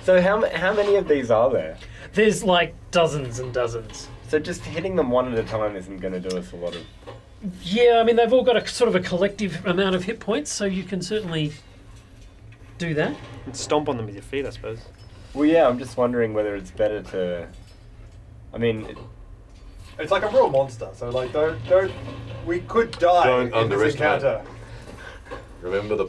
So how many of these are there? There's like dozens and dozens. So just hitting them one at a time isn't going to do us a lot of... Yeah, I mean, they've all got a sort of a collective amount of hit points, so you can certainly do that. And stomp on them with your feet, I suppose. Well, yeah, I'm just wondering whether it's better to... I mean, It's like a real monster, so like don't we could die Don't in this underestimate. encounter. Remember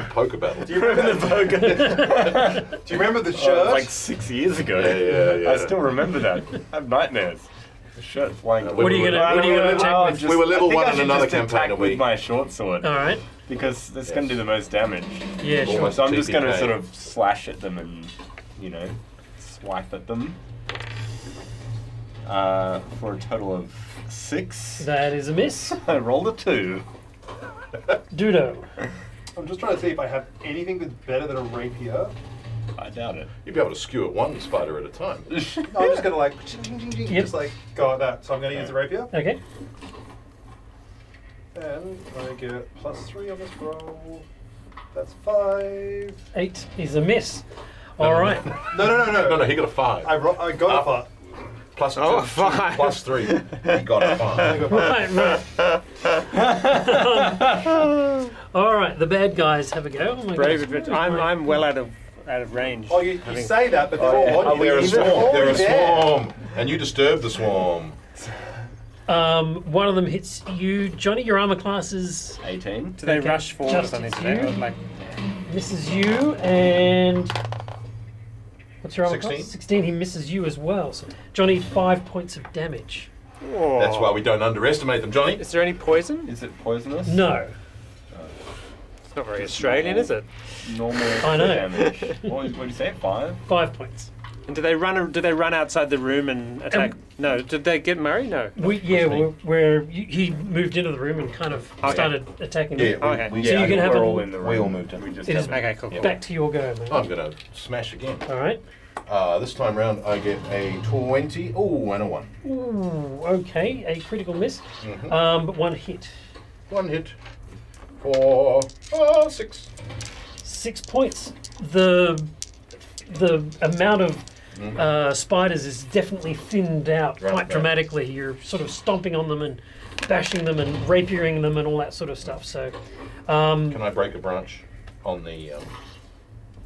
poker battle. Do you remember the burger? Do you remember the shirt? like 6 years ago. Yeah. I still remember that. I have nightmares. The shirt flying. What are you gonna attack with? We were level I think 1 I in should another just campaign, attack are we? with my short sword All right. because that's going to do the most damage. Yeah, sure. Almost So I'm just going to TPK. sort of slash at them and, swipe at them. For a total of 6. That is a miss. I rolled a 2. Dudo. I'm just trying to see if I have anything that's better than a rapier. I doubt it. You'd be able to skewer one spider at a time. No, I'm just gonna just like go like that. So I'm gonna use the rapier, Okay. and I get +3 on this roll. That's 5. 8 is a miss. All right. No, he got a 5. I got a 5. Plus Oh, 2, 5. plus 3. He got a 5. Right. All right, the bad guys have a go. Oh my Brave goodness. adventure. I'm well out of range. Oh, you Having- say that, but they're all on you. They're a They're swarm. They're a already there. swarm. And you disturbed the swarm. One of them hits you, Johnny. Your armor class is 18. Do they Okay, rush forward or just something it's today? you. Or like, misses you, and what's your armor 16. class? 16. He misses you as well. So Johnny, 5 points of damage. oh. That's why we don't underestimate them, Johnny. Is there any poison? Is it poisonous? No. It's not very Australian, is it? Normal I know. damage. What did you say? 5? 5 points. And do they run outside the room and attack? No. Did they get Murray? No. He moved into the room and kind of Okay. started attacking Yeah, you. Okay. We, So you can have we're a- all in the room. We all moved in. We just It is- have Okay, cool. cool. Back to your go, man. I'm going to smash again. All right. This time round, I get a 20. Oh, and a 1. Ooh, okay, a critical miss, Mhm. but one hit. 1 hit for 6. 6 points. The amount of spiders is definitely thinned out Right, quite right. dramatically. You're sort of stomping on them and bashing them and rapiering them and all that sort of stuff. So, Can I break a branch on the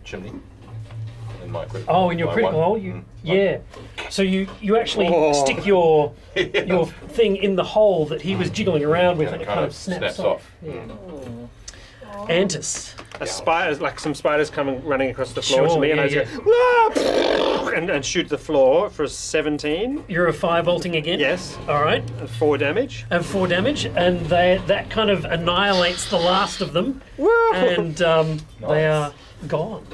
chimney? In my critical oh, in your my critical one? hole, yeah. So you actually Oh. stick your thing in the hole that he was jiggling around with, And and it it kind of snaps off. Yeah. Antis. A spider, like some spiders coming running across the floor Sure, to me, and yeah, I just go, "Ah!" and shoot the floor for 17. You're a firebolting again. Yes, All right. and 4 damage. And 4 damage, and that kind of annihilates the last of them, and they are gone.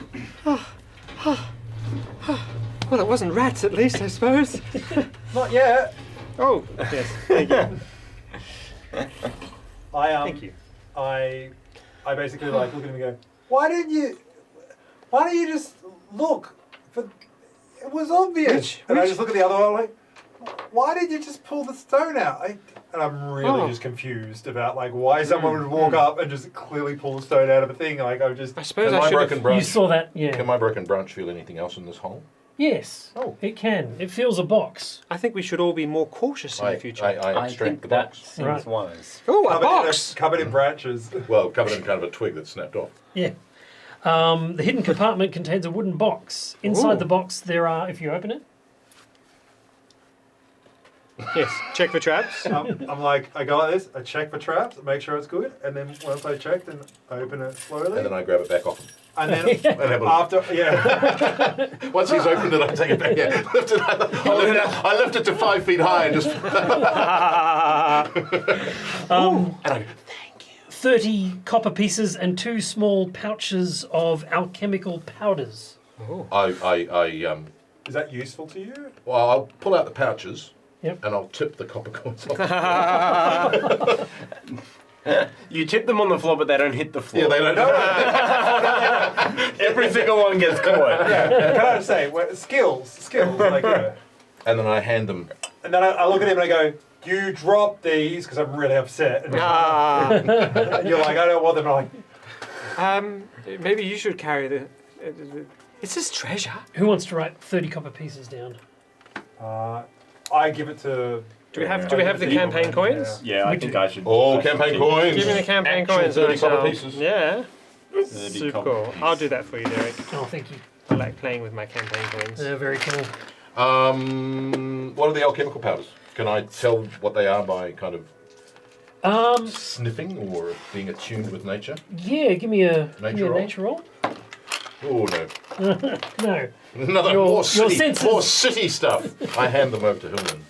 Well, it wasn't rats, at least, I suppose. Not yet. Oh, yes. Thank you. Thank you. I basically like look at him and go, why don't you just look? It was obvious. And I just look at the other one like, why did you just pull the stone out? And I'm really just confused about like why someone would walk up and just clearly pull the stone out of a thing. Like I I suppose Can I my should broken have. You branch? saw that, yeah. Can my broken branch feel anything else in this hole? Yes. Oh. It can. It fills a box. I think we should all be more cautious in the future. I I extract think the that box. seems Right. wise. Oh, a box! covered in branches. Well, covered in kind of a twig that snapped off. Yeah. The hidden compartment contains a wooden box. Inside Ooh. the box, there are, if you open it, Yes. Check for traps. I'm like, I go like this, I check for traps, make sure it's good, and then once I check, then I open it slowly. And then I grab it back off him. And then And have a look. after, yeah. Once he's opened it, I take it back. Yeah. I lift it to 5 feet high and just. And I go, 30 copper pieces and 2 small pouches of alchemical powders. Is that useful to you? Well, I'll pull out the pouches. Yep. And I'll tip the copper coins off. You tip them on the floor, but they don't hit the floor. Yeah, they don't. Every single one gets caught. Can I just say, skills, like, And then I hand them. and then I look at him and I go, you drop these, because I'm really upset. And you're like, I don't want them. I'm like, Maybe you should carry the. It's his treasure. Who wants to write 30 copper pieces down? I give it to... Do we have the campaign coins? Yeah, I think I should. Oh, campaign coins. Give me the campaign Actual coins. 30 and copper I'll- pieces. Yeah. 30 Super copper cool. pieces. I'll do that for you, Derek. Oh, thank you. I like playing with my campaign coins. Very cool. What are the alchemical powders? Can I tell what they are by kind of sniffing or being attuned with nature? Yeah, give me a Nature roll? nature roll. Oh no. No. Another Your more city, senses- more city stuff. I hand them over to Hillman.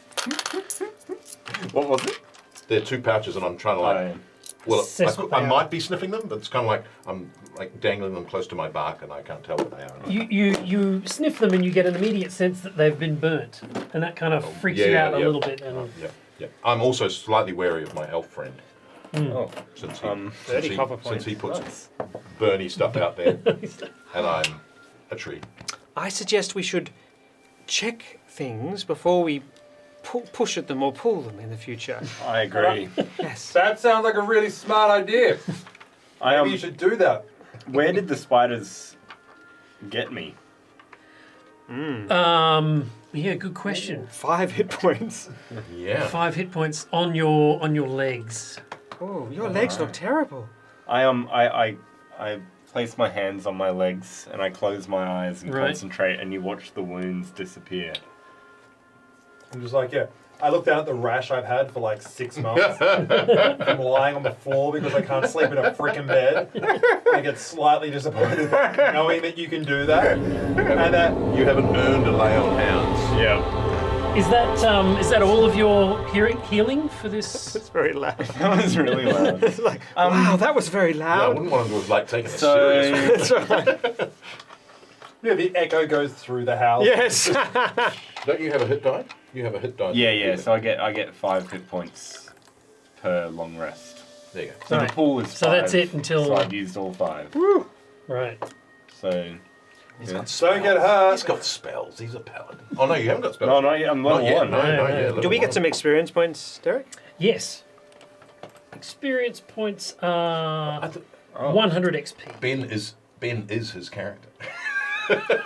What was it? They're 2 pouches, and I'm trying to like. Well, Assess what I they are. might be sniffing them, but it's kind of like I'm like dangling them close to my bark, and I can't tell what they are. You sniff them and you get an immediate sense that they've been burnt, and that kind of freaks you out a little bit. And Yeah. I'm also slightly wary of my elf friend. Oh, Since 30 copper points. since he puts nice. Bernie stuff out there, and I'm a tree. I suggest we should check things before we push at them or pull them in the future. I agree. Yes. That sounds like a really smart idea. I Maybe you should do that. Where did the spiders get me? Yeah, good question. 5 hit points. Yeah. 5 hit points on your legs. Oh, your legs look terrible. I place my hands on my legs and I close my eyes and Right. concentrate, and you watch the wounds disappear. I'm just like, yeah. I look down at the rash I've had for like 6 months. I'm lying on the floor because I can't sleep in a freaking bed. I get slightly disappointed knowing that you can do that. And that You haven't earned a lay on hands. Yeah. Is that all of your healing for this? It's very loud. That was really loud. It's like, wow, that was very Yeah, I loud. wouldn't want to have like taken a So- serious. That's right. yeah, the echo goes through the house. Yes. Don't you have a hit die? You have a hit die. Yeah. So I get 5 hit points per long rest. There you go. So Right. the pool is 5. So that's it until- So I've used all 5. Right. So. He's Yeah. got Don't get hurt. He's got spells. He's a paladin. Oh no, you haven't got spells. No, not yet. I'm level Not yet. 1. No, No, not no. yet. Do Level we get one. some experience points, Derek? Yes. Experience points are I th- 100 XP. Ben is his character.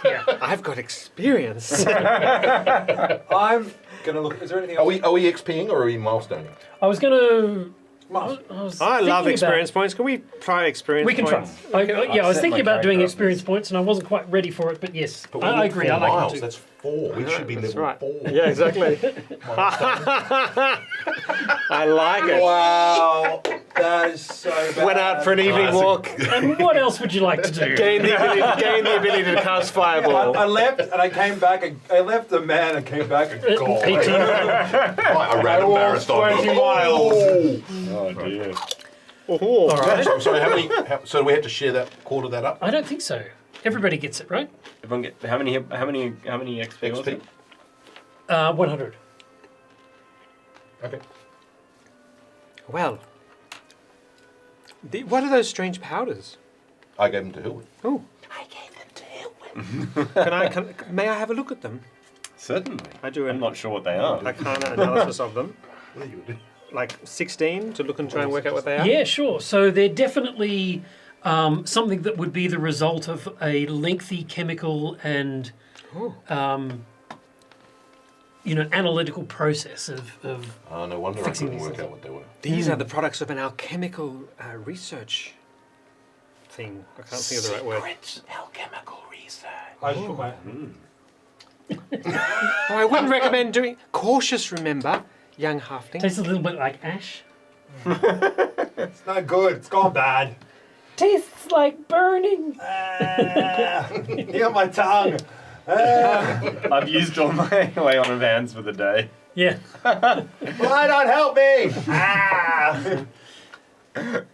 Yeah. I've got experience. I'm gonna look. Is there anything Are else? we XPing or are we milestoning? I was gonna. Must. I love thinking experience about- points. Can we try experience We can try. points? Okay, yeah, I was set thinking my about doing character up experience as- points, and I wasn't quite ready for it. But yes, But I agree. I like miles. it too. That's 4. We should be That's level right. 4. Yeah, exactly. I like it. Wow, that is so bad. Went out for an evening Classic. walk. And what else would you like to do? Gain the ability to cast fireball. I left and I came back. I left the man and came back and gone. 18. Right, a random walked marathon. 20 miles. Oh dear. Oh, All right. So how many? So do we have to share that? Quarter that up? I don't think so. Everybody gets it, right? Everyone get how many XP? was XP. it? 100. Okay. well. What are those strange powders? I gave them to Hilwood. Oh. I gave them to Hilwood. May I have a look at them? Certainly. I do I'm an not sure what they are. arcana analysis of them. What are you doing? Like 16 to look and try and work out what they are? Yeah, sure. So they're definitely something that would be the result of a lengthy chemical and analytical process of Oh, no wonder I Fixing couldn't these work things. out what they were. These are the products of an alchemical research thing. I can't think of the right word. alchemical research. I just put my. Oh, I wouldn't recommend doing. Cautious, remember, young halfling. tastes a little bit like ash. It's not good. It's gone bad. Tastes like burning. You got my tongue. I've used all my lay on of hands for the day. Yeah. Why not help me? Ah!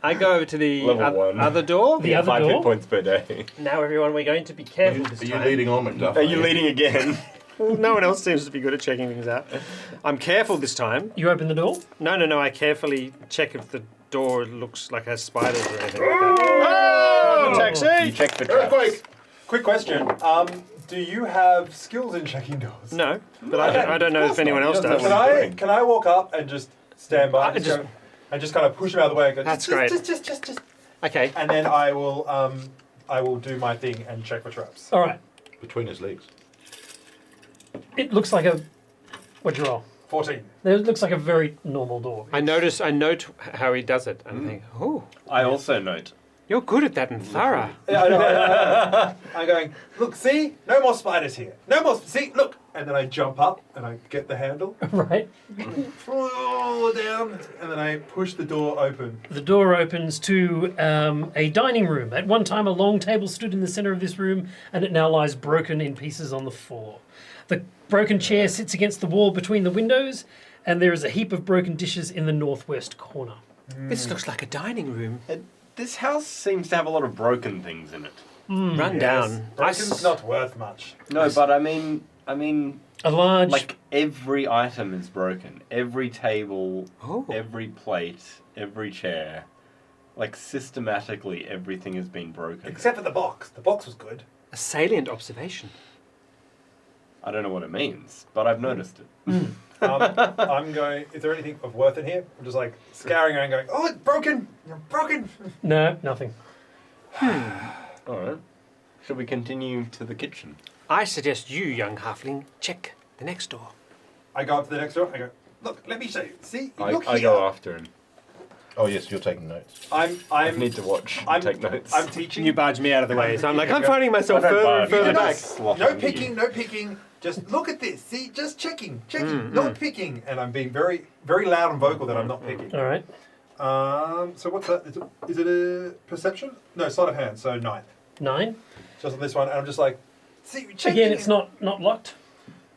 I go over to the Level one. other door. The other 5 door. hit points per day. Now, everyone, we're going to be careful this Are you time. leading on, McDuff? Are you leading again? Well, no one else seems to be good at checking things out. I'm careful this time. You open the door. No. I carefully check if the door looks like has spiders or anything like that. Oh, You taxi! check for traps. Earthquake! Quick question. Do you have skills in checking doors? No, but I don't know if anyone else does. Can I walk up and just stand by I and just- just kind of push him out of the way and go, That's just, great. Just. Okay. And then I will do my thing and check for traps. All right. Between his legs. It looks like a. What'd you roll? 14. It looks like a very normal door. I note how he does it, and I think, oh, I also note. you're good at that and thorough. Yeah, I know. I'm going, look, see? No more spiders here. No more, see? Look. And then I jump up and I get the handle, Right. fall down, and then I push the door open. The door opens to a dining room. At one time, a long table stood in the center of this room, and it now lies broken in pieces on the floor. The broken chair sits against the wall between the windows, and there is a heap of broken dishes in the northwest corner. This looks like a dining room. This house seems to have a lot of broken things in it. Run down. Broken's not worth much. No, but I mean, A large. like every item is broken. Every table, Oh. every plate, every chair. Like systematically, everything has been broken. Except for the box. The box was good. A salient observation. I don't know what it means, but I've noticed it. I'm going, is there anything of worth in here? I'm just like scouring around going, oh, it's broken. You're broken. No, nothing. All right. Should we continue to the kitchen? I suggest you, young halfling, check the next door. I go up to the next door. I go, look, let me show you. See, look I here. go after him. Oh yes, you're taking notes. I need to watch and take notes. I'm teaching. You barge me out of the way, so I'm like, I'm finding myself I don't further and barge, further you back. just slot No on picking, you. no picking. Just look at this. See, just checking, not picking. And I'm being very, very loud and vocal that I'm not picking. All right. So what's that? Is it a perception? No, sleight of hand. So 9. 9. Just on this one, and I'm just like, see, checking. Again, it's not locked.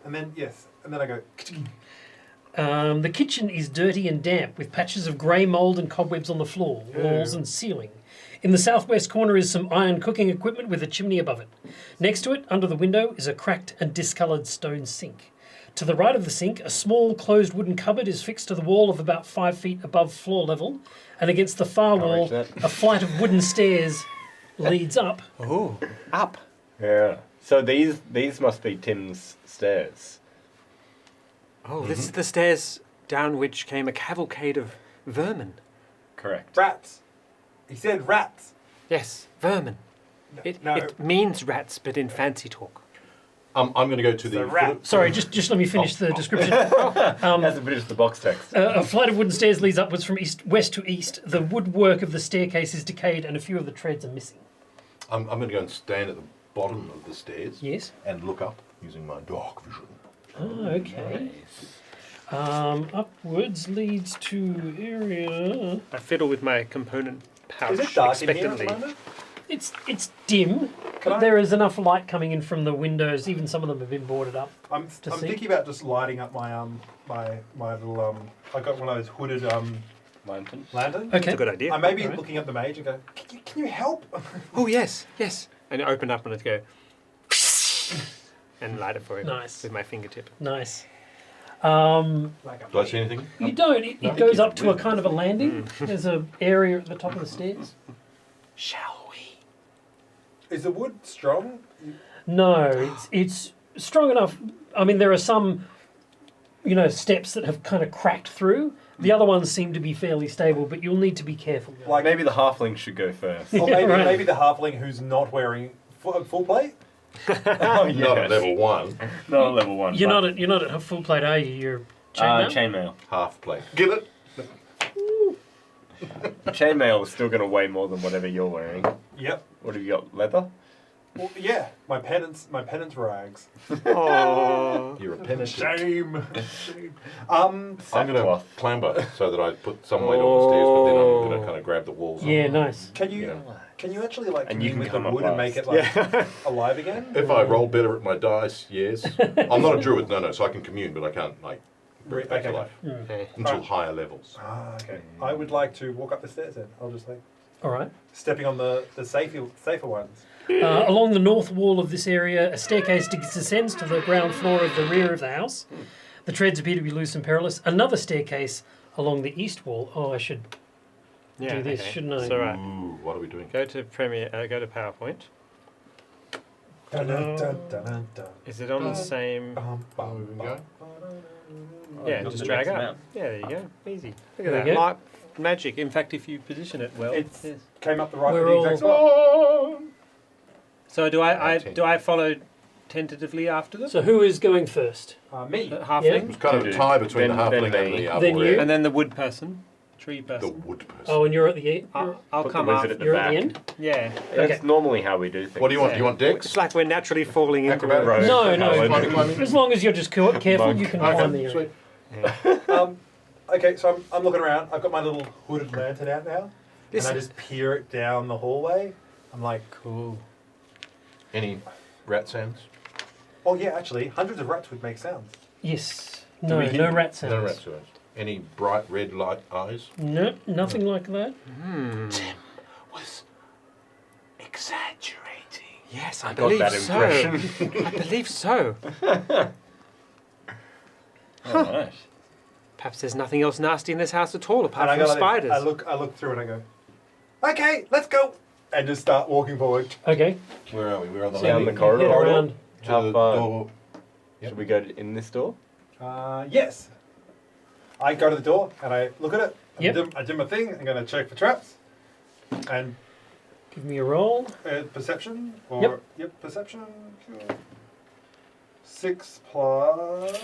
And then yes, and then I go. The kitchen is dirty and damp, with patches of grey mould and cobwebs on the floor, walls and ceiling. In the southwest corner is some iron cooking equipment with a chimney above it. Next to it, under the window, is a cracked and discoloured stone sink. To the right of the sink, a small closed wooden cupboard is fixed to the wall of about 5 feet above floor level, and against the far wall, reach that. a flight of wooden stairs leads up. Oh, up. Yeah. So these must be Tim's stairs. Oh, this is the stairs down which came a cavalcade of vermin. Correct. Rats. He said rats. Yes, vermin. No. It means rats, but in fancy talk. I'm going to go to the rat. Sorry, just let me finish the description. Hasn't finished the box text. A flight of wooden stairs leads upwards from west to east. The woodwork of the staircase is decayed and a few of the treads are missing. I'm going to go and stand at the bottom of the stairs. Yes. And look up using my dark vision. Oh, okay. Upwards leads to area. I fiddle with my component pouch Is it dark in here at expectantly. the moment? It's dim, Can but I- there is enough light coming in from the windows. Even some of them have been boarded up. I'm To see? thinking about just lighting up my my little I got one of those hooded Lantern. lanterns. Okay. It's a good idea. I may be Alright. looking at the mage and go, can you help? Oh, yes, yes. And I open up and let's go. And light it for him. Nice. With my fingertip. Nice. Like a Do I see anything? You don't. It goes up to a kind of a landing. There's an area at the top of the stairs. Shall we? Is the wood strong? No, it's strong enough. I mean, there are some, steps that have kind of cracked through. The other ones seem to be fairly stable, but you'll need to be careful. Like Maybe the halfling should go first. or maybe, Right. maybe the halfling who's not wearing full plate. Oh, Not at yes. level 1. Not at level 1. You're not at full plate, are you? You're chainmail? Chainmail. Half plate. Get it? Chainmail is still going to weigh more than whatever you're wearing. Yep. What have you got? Leather? Well, yeah. My penance rags. Oh. You're a penitent. Shame. Shame. I'm going to Sackcloth. clamber so that I put some weight on the stairs, but then I'm going to kind of grab the walls. Yeah, nice. Can you Yeah. can you actually like And you commune can with the come up wood and last. make it like alive again? If I roll better at my dice, yes. I'm not a druid, no, so I can commune, but I can't like bring it back to Okay. life Okay. until Right. higher levels. Ah, okay. I would like to walk up the stairs then. I'll just like All right. stepping on the safer ones. Along the north wall of this area, a staircase descends to the ground floor of the rear of the house. The treads appear to be loose and perilous. Another staircase along the east wall. Oh, I should Yeah, do this, okay. shouldn't I? It's all right. Ooh, what are we doing? Go to go to PowerPoint. Dun, dun, dun, dun, dun, dun. Is it on the same? Bum, Oh, bum, we bum. go. Yeah, Got just the drag next up. map. Yeah, there you go. Easy. Look at There that. you go. Magic. In fact, if you position it well. It's yes. came up the right We're the exact spot. Oh! So do I Ten. do I follow tentatively after them? So who is going first? Me. The It halfling, was kind of a Dude. tie between Then- the halfling then and me. the Then arboreal. you. and then the wood person, tree The person. wood person. Oh, and you're at the I'll Put come the up. wizard at the you're back. at the end. Yeah. That's Okay. normally how we do things. What do you want? Yeah. Do you want It's Dex? like we're naturally falling into Acrobatic? it. No, Climbing, no. climbing. As long as you're just careful, Monk. you can Okay, climb the area. sweet. Okay, so I'm looking around. I've got my little hooded lantern out now, This and I just peer it down the hallway. I'm like, cool. Any rat sounds? oh yeah, actually, hundreds of rats would make sounds. Yes. Do No, we no hear- rat sounds. No rat sounds. Any bright red light eyes? No, nothing like that. Was exaggerating. Yes, I got believe that so. impression. I believe so. Alright. Perhaps there's nothing else nasty in this house at all apart And from I go like this. spiders. I look through and I go, okay, let's go, and just start walking forward. Okay. Where are we? We're on the Down the landing. corridor. Head around. To How the far? door. Should we go in this door? Yes. I go to the door and I look at it. Yep. I do my thing. I'm going to check for traps. And Give me a roll. Perception? Or, yep, perception. Sure. 6 plus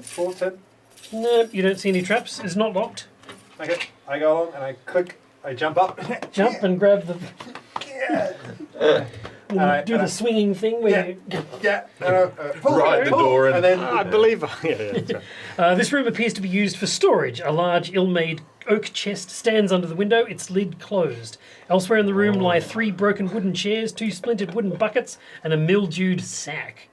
4, 10. No, you don't see any traps. It's not locked. Okay, I go along and I click, I jump up. Jump and grab the. Yeah. Do the swinging thing where you. Yeah. Ride the door in. And then I believe. Yeah, that's right. This room appears to be used for storage. A large, ill-made oak chest stands under the window, its lid closed. Elsewhere in the room lie 3 broken wooden chairs, 2 splintered wooden buckets, and a mildewed sack.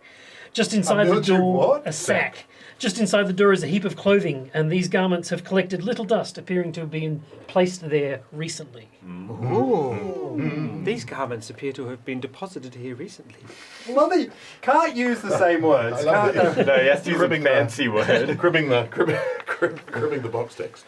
Just inside the mildewed door, what? a sack. Just inside the door is a heap of clothing, and these garments have collected little dust, appearing to have been placed there recently. These garments appear to have been deposited here recently. Mother, can't use the same words. I love Can't, that. No, he has to use a Cribbing the- fancy word. Cribbing the box text.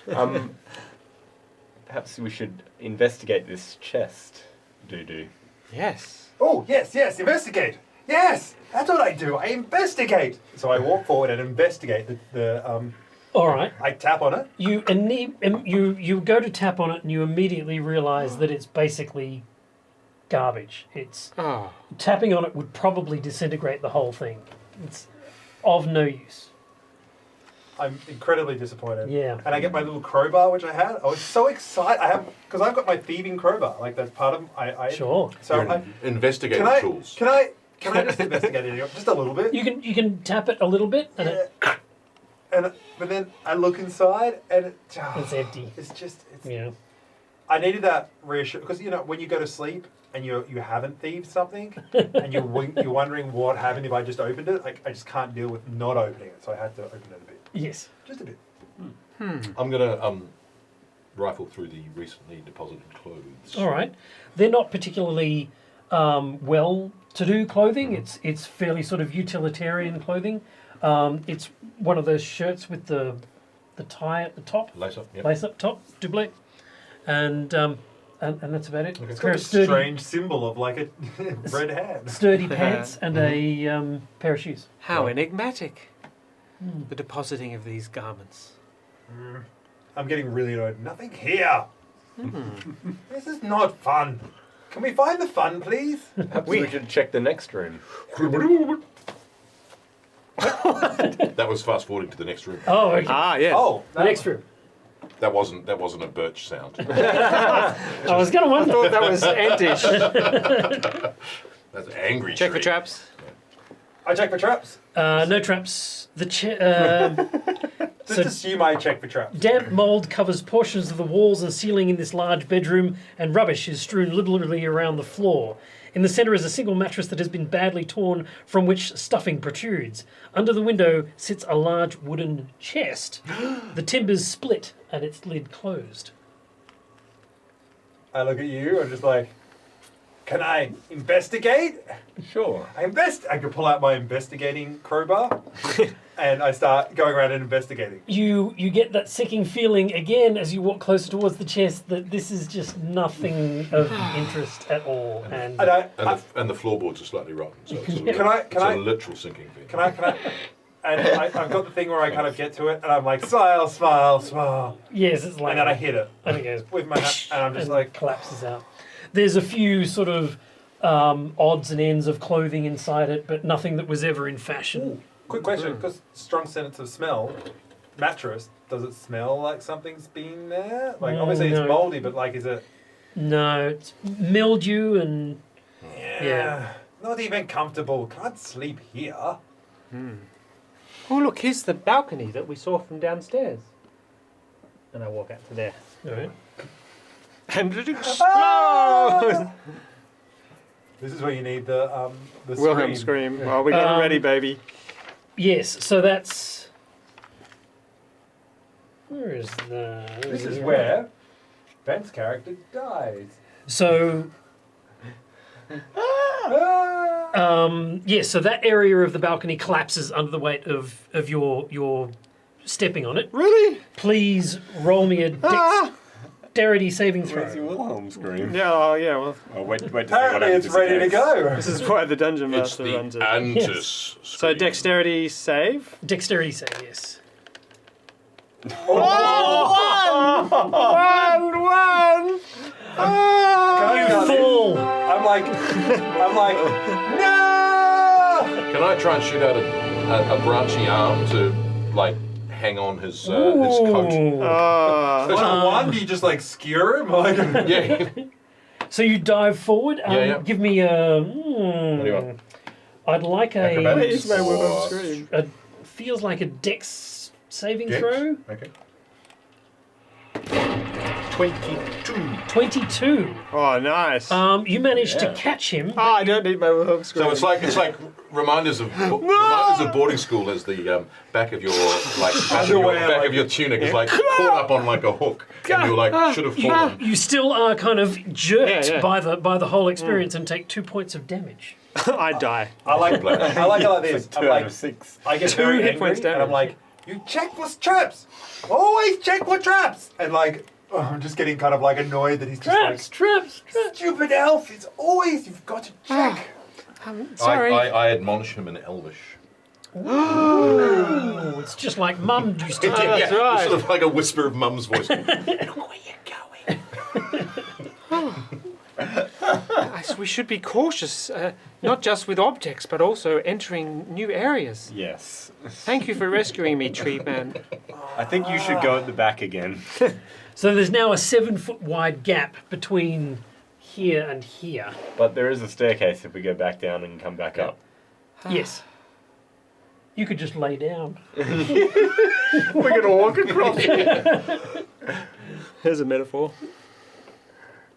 Perhaps we should investigate this chest. Do. Yes. Oh, yes, investigate. Yes, that's what I do. I investigate. So I walk forward and investigate the All right. I tap on it. You go to tap on it, and you immediately realise that it's basically garbage. It's Oh. tapping on it would probably disintegrate the whole thing. It's of no use. I'm incredibly disappointed. Yeah. And I get my little crowbar, which I had. I was so excited. Because I've got my thieving crowbar. Like that's part of I Sure. So Your I, investigative tools. Can I just investigate it just a little bit? You can tap it a little bit, and But then I look inside and it's empty. It's just Yeah. I needed that reassurance because when you go to sleep and you haven't thieved something and you're wondering what happened if I just opened it. I just can't deal with not opening it, so I had to open it a bit, Yes. just a bit. I'm gonna rifle through the recently deposited clothes. All right. They're not particularly well-to-do clothing. It's fairly sort of utilitarian clothing. It's one of those shirts with the tie at the top, Lace up. Yep. lace up top, double, and that's about it. Okay. It's Pair got of a strange symbol of like a red hand. sturdy pants and a pair of shoes. How enigmatic. The depositing of these garments. I'm getting really annoyed. Nothing here. This is not fun. Can we find the fun, please? Perhaps we should check the next room. That was fast forwarding to the next room. Oh, okay. Ah, yes. Oh, The next room. That wasn't a birch sound. I was going to I wonder. thought that was antish. That's angry. Check for tree. traps. I check for traps. No traps. Just assume I check for traps. Damp mould covers portions of the walls and ceiling in this large bedroom, and rubbish is strewn liberally around the floor. In the centre is a single mattress that has been badly torn, from which stuffing protrudes. Under the window sits a large wooden chest. The timbers split and its lid closed. I look at you. I'm just like, can I investigate? Sure. I could pull out my investigating crowbar, and I start going around and investigating. You get that sinking feeling again as you walk closer towards the chest that this is just nothing of interest at all. And And the floorboards are slightly rotten. So it's a, Can I- a literal sinking thing. Can I? And I've got the thing where I kind of get to it, and I'm like, smile, smile, smile, yes, it's like and then I hit it and it goes with my hand, and I'm just and like, collapses out. There's a few sort of odds and ends of clothing inside it, but nothing that was ever in fashion. quick question, because strong sense of smell, mattress, does it smell like something's been there? Like, obviously no. it's moldy, but like, is it? No, it's mildew and Yeah. Not even comfortable. Can't sleep here. Oh, look, here's the balcony that we saw from downstairs. And I walk out to there. all right. And it explodes! Ah! This is where you need the Wilhelm scream. Oh, we got it ready, baby. Yes, so that's where is the? This is where Ben's character dies. So Ah! yes, so that area of the balcony collapses under the weight of your stepping on it. Really? Please roll me a dexterity saving Where's throw. your Wilhelm scream? Yeah, oh, yeah, well, Oh, wait to see what Apparently happens it's if he ready to goes. go. this is why the dungeon It's master the runs it. Antis. So scream. dexterity save. Dexterity save, yes. One! Can I like, no! Can I try and shoot out a branchy arm to like hang on his coat? One, do you just like skewer him? Like, Yeah. So you dive forward. Yeah. Give me a. What do you want? I'd like Acrobatics? a. Feels like a dex saving Dex? throw. Okay. 22. 22. Oh, nice. You managed to catch him. Oh, I don't need my world screen. So it's like reminders of boarding school as the back of your back of your tunic is like caught up on like a hook, and you're like should have fallen. You still are kind of jerked Yeah. by the whole experience and take 2 points of damage. I die. I like it like this. For I'm 2 out like, of 6. I get 2 very hit angry, points and I'm damage. like, you check for traps. Always check for traps. And like, I'm just getting kind of like annoyed that he's just Traps. like, stupid elf. It's always you've got to check. Sorry. I admonish him in Elvish. Oh, it's just like Mum used to do. That's It's right. sort of like a whisper of Mum's voice. Where you going? We should be cautious, not just with objects, but also entering new areas. Yes. Thank you for rescuing me, Tree Man. I think you should go at the back again. So there's now a 7-foot wide gap between here and here. But there is a staircase if we go back down and come back up. Yes. You could just lay down. We're going to walk across it. Here's a metaphor.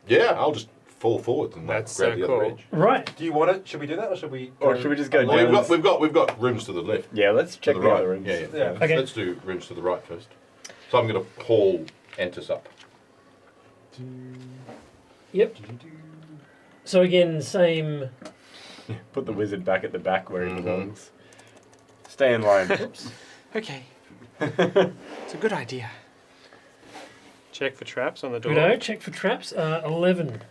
Yeah, I'll just fall forward and That's grab so the cool. other edge. Right. Do you want it? Should we do that, or should we? Or should we just go Well, down? we've got rooms to the left. Yeah, let's To check the the right. other rooms. Yeah. Yeah. Okay. Let's do rooms to the right first. So I'm going to haul Entis up. Yep. So again, same. Put the wizard back at the back where he belongs. Stay in line. Okay. It's a good idea. Check for traps on the door. Good. Check for traps. 11.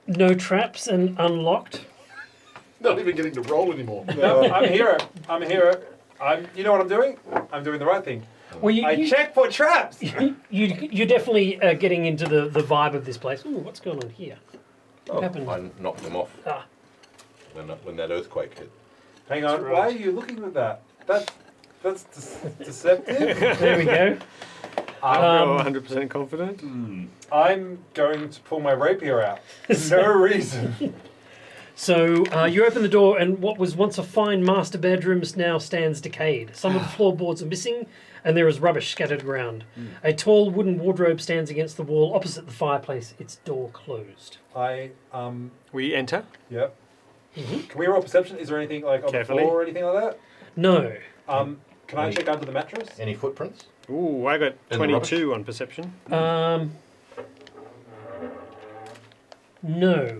No traps and unlocked. Not even getting to roll anymore. No, I'm a hero. I'm a hero. You know what I'm doing? I'm doing the right thing. Well, I check for traps. You're definitely getting into the vibe of this place. Ooh, what's going on here? What happened? I knocked them off Ah, when that earthquake hit. Hang on. right. Why are you looking at that? That's deceptive. there we go. I feel 100% confident. I'm going to pull my rapier out. For no reason. So you open the door, and what was once a fine master bedroom now stands decayed. Some of the floorboards are missing, and there is rubbish scattered around. A tall wooden wardrobe stands against the wall opposite the fireplace, its door closed. We enter. Yep. Can we roll perception? Is there anything like on Carefully. the floor or anything like that? No. Can I check under the mattress? Any footprints? Ooh, I got In the 22 on perception. No.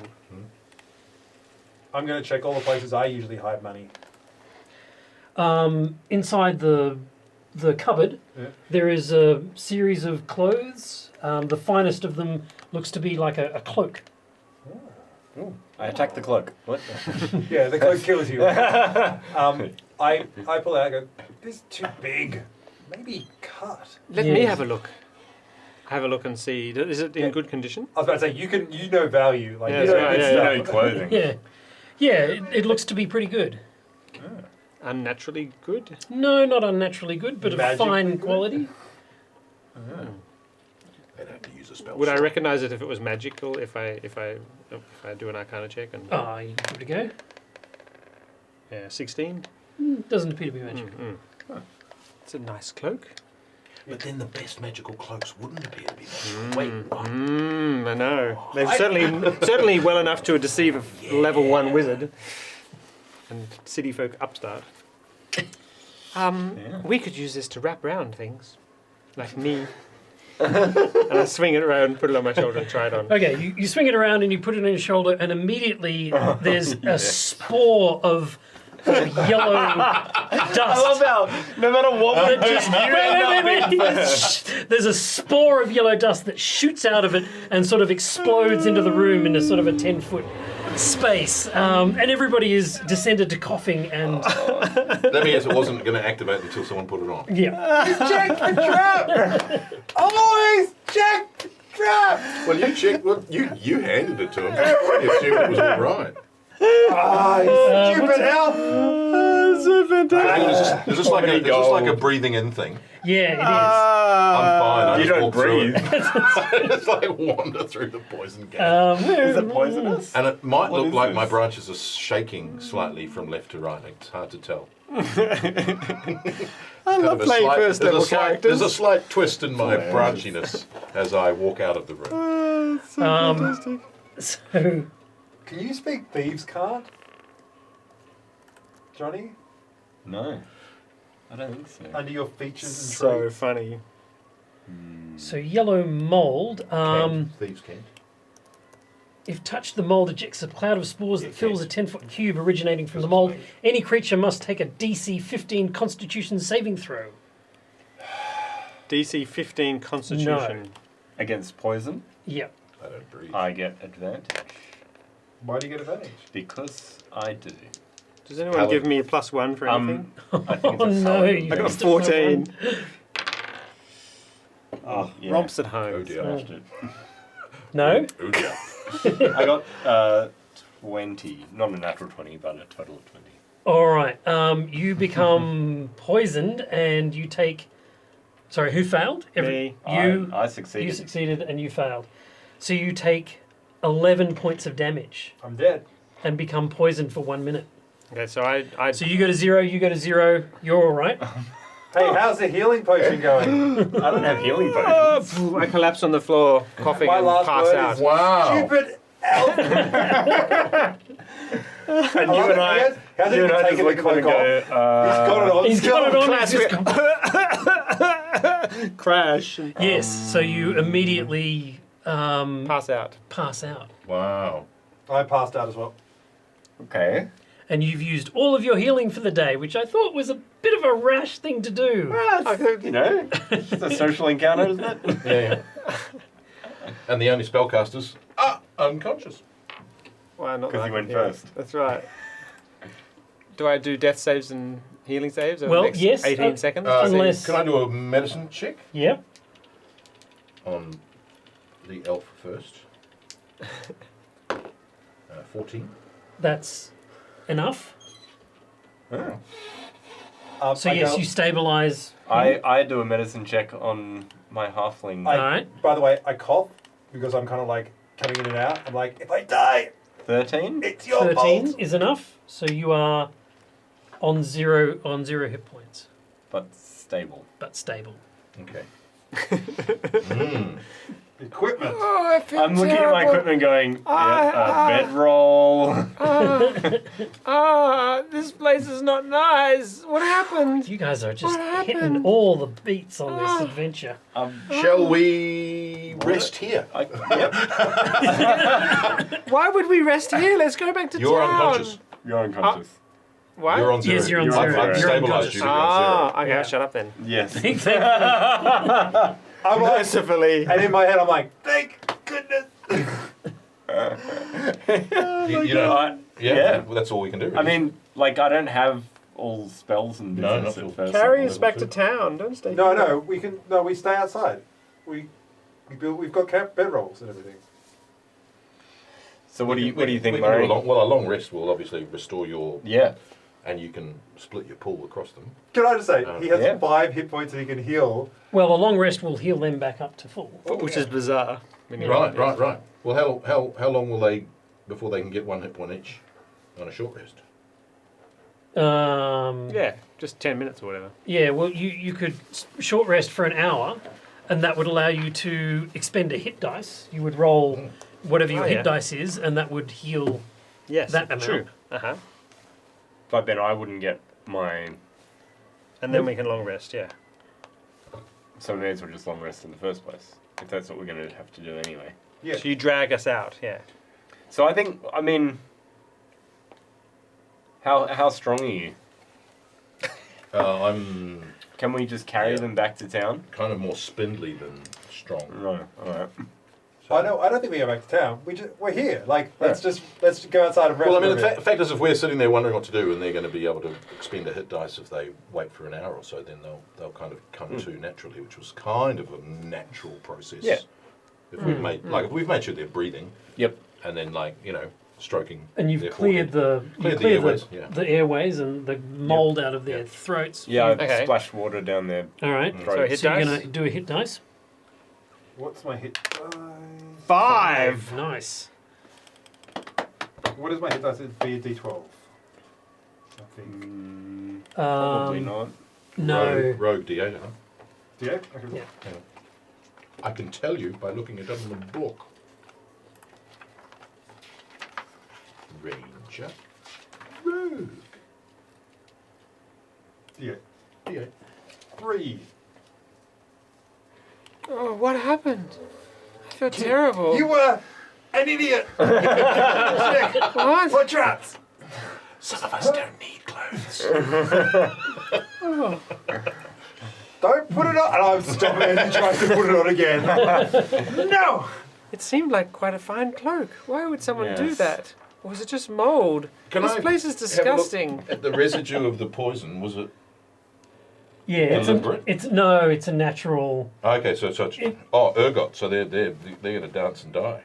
I'm going to check all the places I usually hide money. Inside the cupboard, Yeah. there is a series of clothes. The finest of them looks to be like a cloak. I attack the cloak. What? Yeah, the cloak kills you. I pull it out and go, this is too big. Maybe cut. Let me Yes. have a look. Have a look and see. Is it in Yeah. good condition? I was about to say, you know value. Like, Yeah, you that's know right, good yeah, stuff. You know clothing. Yeah. Yeah, it looks to be pretty good. Unnaturally good? No, not unnaturally good, but of Magically fine good? quality. They'd have to use a spell. Would I slot. recognize it if it was magical? If I do an Arcana check and Ah, you give it a go. yeah, 16. Doesn't appear to be magic. It's a nice cloak. But then the best magical cloaks wouldn't appear to be magical. Wait, what? I know. They've certainly well enough to deceive a level 1 wizard and city folk upstart. We could use this to wrap round things, like me. And I swing it around, put it on my shoulder, and try it on. Okay, you swing it around and you put it on your shoulder, and immediately there's a spore of yellow dust. I love how no matter what we do, Just- you end up being first. There's a spore of yellow dust that shoots out of it and sort of explodes into the room in a sort of a 10-foot space. And everybody is descended to coughing and... That means it wasn't going to activate until someone put it on. Yeah. Check the trap! Always check Well, you checked. Well, you handed it to him. You assumed it was all right. Stupid elf! So fantastic. Is this like a breathing in thing? Yeah, it is. I'm fine. I You just don't walk through breathe. it. It's like wander through the poison gate. Is it poisonous? And it might What look is like this? my branches are shaking slightly from left to right. It's hard to tell. I love playing first level characters. There's a slight twist in my branchiness as I walk out of the room. So fantastic. So, Can you speak thieves' card? Johnny? No. I don't think so. Under your features and So traits? funny. so yellow mold. Thieves can't. If touched, the mold ejects a cloud of spores that fills a 10-foot cube originating from the mold. Any creature must take a DC 15 Constitution saving throw. DC 15 Constitution. Against poison, Yep. I don't breathe. I get advantage. Why do you get advantage? Because I do. Does anyone give me a +1 for anything? I think Oh it's a no, paladin. you I got missed it by 14. Oh, yeah. Romps at home. Oh dear. Smashed it. No? Oh dear. I got 20. Not a natural 20, but a total of 20. All right. You become poisoned, and you take. Sorry, who failed? Me. You. I succeeded. You succeeded, and you failed. So you take 11 points of damage I'm dead. and become poisoned for 1 minute. Okay, so I So you go to 0. You go to 0. You're all right. Hey, how's the healing potion going? I don't have healing potions. I collapse on the floor, coughing My and last pass word out. is Wow. stupid elf! And you and I, How's it you and I just taking look the at them and cloak go, He's got it on. He's got it on. Class He's just gone- Crash and Yes. So you immediately pass out. pass out, Wow. I passed out as well. okay. and you've used all of your healing for the day, which I thought was a bit of a rash thing to do. You know, it's a social encounter, isn't it? Yeah. And the only spellcasters are unconscious. Well, not 'Cause that, you went yeah. first. That's right. Do I do death saves and healing saves over Well, the next yes, 18 seconds? unless- Can I do a medicine check Yep. on the elf first? 14. That's enough. Oh. So I yes, go- you stabilize. I do a medicine check on my halfling. I- Alright. By the way, I cough because I'm kind of like coming in and out. I'm like, if I die, 13? it's your 13 fault. is enough. So you are on zero hit points, But stable. but stable. Okay. Mm. Equipment. Oh, I feel I'm looking at my equipment going, bedroll. This place is not nice. What happened? You guys are just What hitting happened? all the beats on this adventure. Shall we rest here? Yep. Why would we rest here? Let's go back to You're town. unconscious. You're unconscious. What? You're on 0. Yes, you're on You're on 0. zero. I've You're stabilised you. You're on 0. Okay, Yeah. shut up then. Yes. I'm like, Mercifully. and in my head, I'm like, thank goodness. You know, Yeah. well, that's all we can do. I mean, like, I don't have all spells and No, business not at all. first. Carry level us back to two. town. Don't stay No, here. no, we can. No, we stay outside. We've got bedrolls and everything. So what do you think, we can do Murray? a long rest will obviously restore your, Yeah. and you can split your pool across them. Can I just say, he has Yeah. 5 hit points and he can heal. Well, a long rest will heal them back up to full. Which is bizarre. when you Right. realise. Well, how long will they before they can get 1 hit point each on a short rest? Yeah, just 10 minutes or whatever. Yeah, well, you could short rest for an hour, and that would allow you to expend a hit dice. You would roll whatever your Oh, hit yeah. dice is, and that would heal. Yes, That amount. true. Uh-huh. But then I wouldn't get my... And then we can long rest, yeah. So we may as well just long rest in the first place. If that's what we're going to have to do anyway. Yeah. So you drag us out, yeah. So I think, I mean... How strong are you? I'm Can we just carry them back to town? kind of more spindly than strong. No. Alright. I don't think we go back to town. We're here. Like, let's go outside and rest. Well, I mean, for a the bit. fact is, if we're sitting there wondering what to do, and they're going to be able to expend a hit dice if they wait for an hour or so, then they'll kind of come to naturally, which was kind of a natural process. Yeah. If we've made if we've made sure they're breathing, Yep. and then stroking. And you've their cleared forehead. the the airways, yeah. the airways and the mold out of their Yep. throats. Yeah, I Okay. splashed water down there. All right. So hit So you're dice. gonna do a hit dice. What's my hit dice? 5. Nice. What is my hit dice? It'd be a D12. I think. Probably not. No. Rogue D8, huh? D8? Okay. Yeah. I can tell you by looking it up in the book. Ranger. Rogue. D8. D8. 3. Oh, what happened? I feel terrible. You were an idiot! What traps? Some of us don't need clothes. Don't put it on! And I'm stopping and he tries to put it on again. No! It seemed like quite a fine cloak. Why would someone do Yes. that? Or was it just mold? This place is disgusting. At the residue of the poison, was it? Yeah. Deliberate? It's a natural. Okay, so it's ergot. So they're going to dance and die,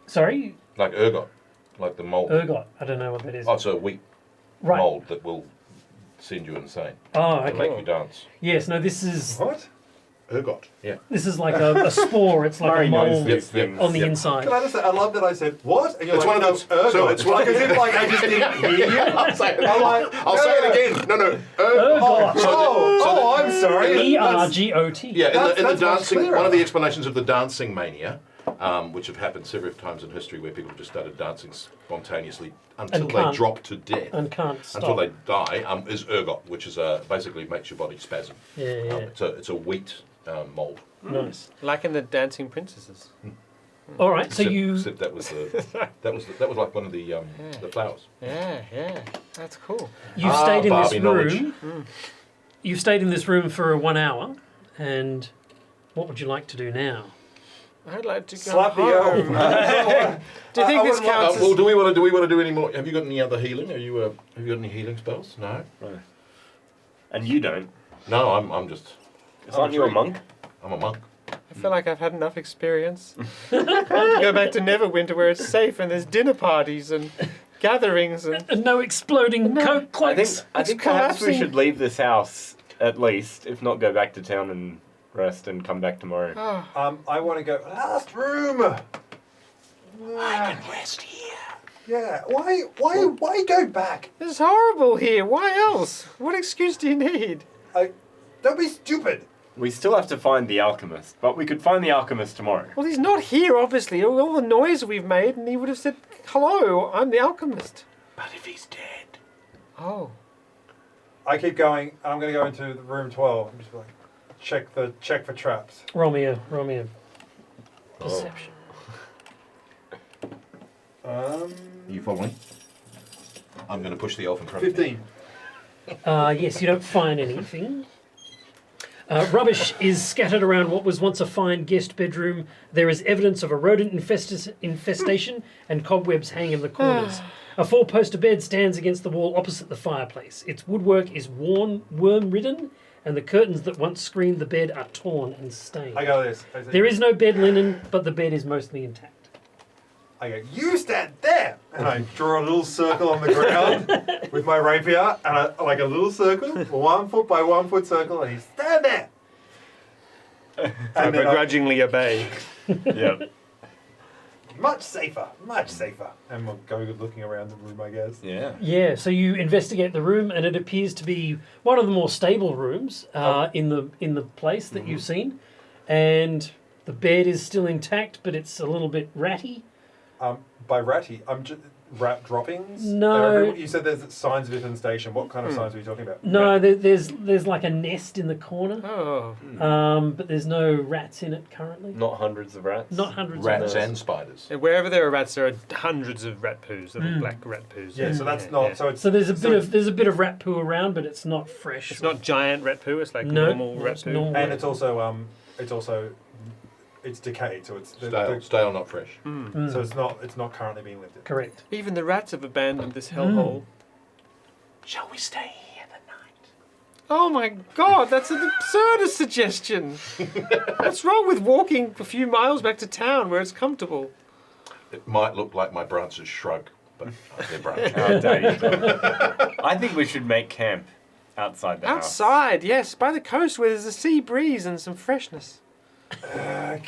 Sorry, like ergot, like the mold. ergot. I don't know what that is. Oh, it's a wheat Right. mold that will send you insane Oh, and okay. make you dance. Yes. No. This is What? Ergot. Yeah. like a spore. It's like Murray a knows mold these things. on the Yep. inside. Can I just say, I love that I said, what? And you're It's like, one of no, those- ergot. so it's one- like, as if like I just didn't hear you. I'll say it. I'm like, I'll say it again. No, ergot. Ergot. Oh, I'm sorry. ERGOT. Yeah, in That's the much dancing, clearer. one of the explanations of the dancing mania, which have happened several times in history, where people just started dancing spontaneously until And they can't. drop to death, And can't stop. until they die, is ergot, which is basically makes your body spasm. Yeah. It's a wheat mold. Nice. Like in the Dancing Princesses. All right. So Except that was that was like one of the flowers. Yeah. That's cool. you've stayed in this Barbie knowledge. room. You've stayed in this room for 1 hour, and what would you like to do now? I'd like to go Slap the home. elf. Do you think this counts Well, as... do we want to do any more? Have you got any other healing? Have you got any healing spells? No. And you don't. No, I'm just. Aren't you a monk? I'm a monk. I feel like I've had enough experience. I want to go back to Neverwinter where it's safe and there's dinner parties and gatherings and... And no exploding coke cloaks. I think It's perhaps we collapsing. should leave this house at least, if not go back to town and rest and come back tomorrow. Oh, I want to go, last room. Rest here. Yeah, why go back? this is horrible here. Why else? What excuse do you need? Don't be stupid. We still have to find the alchemist, but we could find the alchemist tomorrow. Well, he's not here, obviously. All the noise we've made, and he would have said, hello, I'm the alchemist. But if he's dead. Oh. I keep going. I'm going to go into the room 12. I'm just like, check for traps. Roll me a perception. You following? I'm going to push the elf in front of me. 15. Yes, you don't find anything. Rubbish is scattered around what was once a fine guest bedroom. There is evidence of a rodent infestation and cobwebs hang in the corners. A four-poster bed stands against the wall opposite the fireplace. Its woodwork is worn, worm-ridden, and the curtains that once screened the bed are torn and stained. I go this. There is no bed linen, but the bed is mostly intact. I go, you stand there! And I draw a little circle on the ground with my rapier, and like a little circle, 1 foot by 1 foot circle, and he's stand there! I And then begrudgingly obey. Yep. much safer. And we'll go looking around the room, I guess. Yeah. Yeah, so you investigate the room, and it appears to be one of the more stable rooms in the place that you've seen, and the bed is still intact, but it's a little bit ratty. By ratty, I'm just rat droppings. No. You said there's signs of infestation. What kind of signs are you talking about? No, there's like a nest in the corner, Oh. but there's no rats in it currently. Not hundreds of rats. Not hundreds Rats of rats. and spiders. And wherever there are rats, there are hundreds of rat poos, little black rat poos. Yeah, so that's not. So it's So there's a bit of rat poo around, but it's not fresh. It's not giant rat poo. It's like No, normal rat it's poo. normal. and it's also it's decayed. So it's Stale, not fresh. so it's not currently being lived in. Correct. Even the rats have abandoned this hellhole. Shall we stay here the night? Oh my god, that's an absurdist suggestion. What's wrong with walking a few miles back to town where it's comfortable? It might look like my branches shrug, but they're branches. How dare you. I think we should make camp outside the house. Outside, yes, by the coast where there's a sea breeze and some freshness.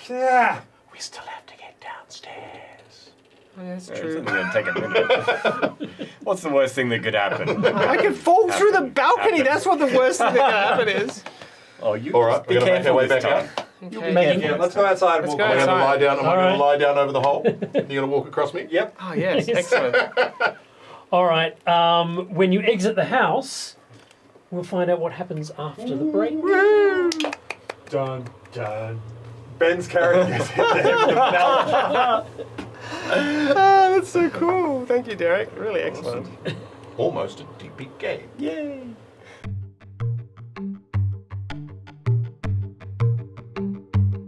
Yeah. We still have to get downstairs. Oh, yeah, that's It's true. only going to take a minute. What's the worst thing that could happen? I could fall through the balcony. Happen. That's what the worst thing that can happen is. Oh, you All right, just be we're going to make our careful way this back time. out. Okay. Making- Yeah, let's go outside. Let's and go walk Am I going to outside. lie down? Am I All going right. to lie down over the hole? You're going to walk across me? Yep. Oh, yes, excellent. All right. When you exit the house, we'll find out what happens after the break. Dun, dun. Ben's character gets hit there with the belt. Oh, that's so cool. Thank you, Derek. Really excellent. Almost a DP game. Yay!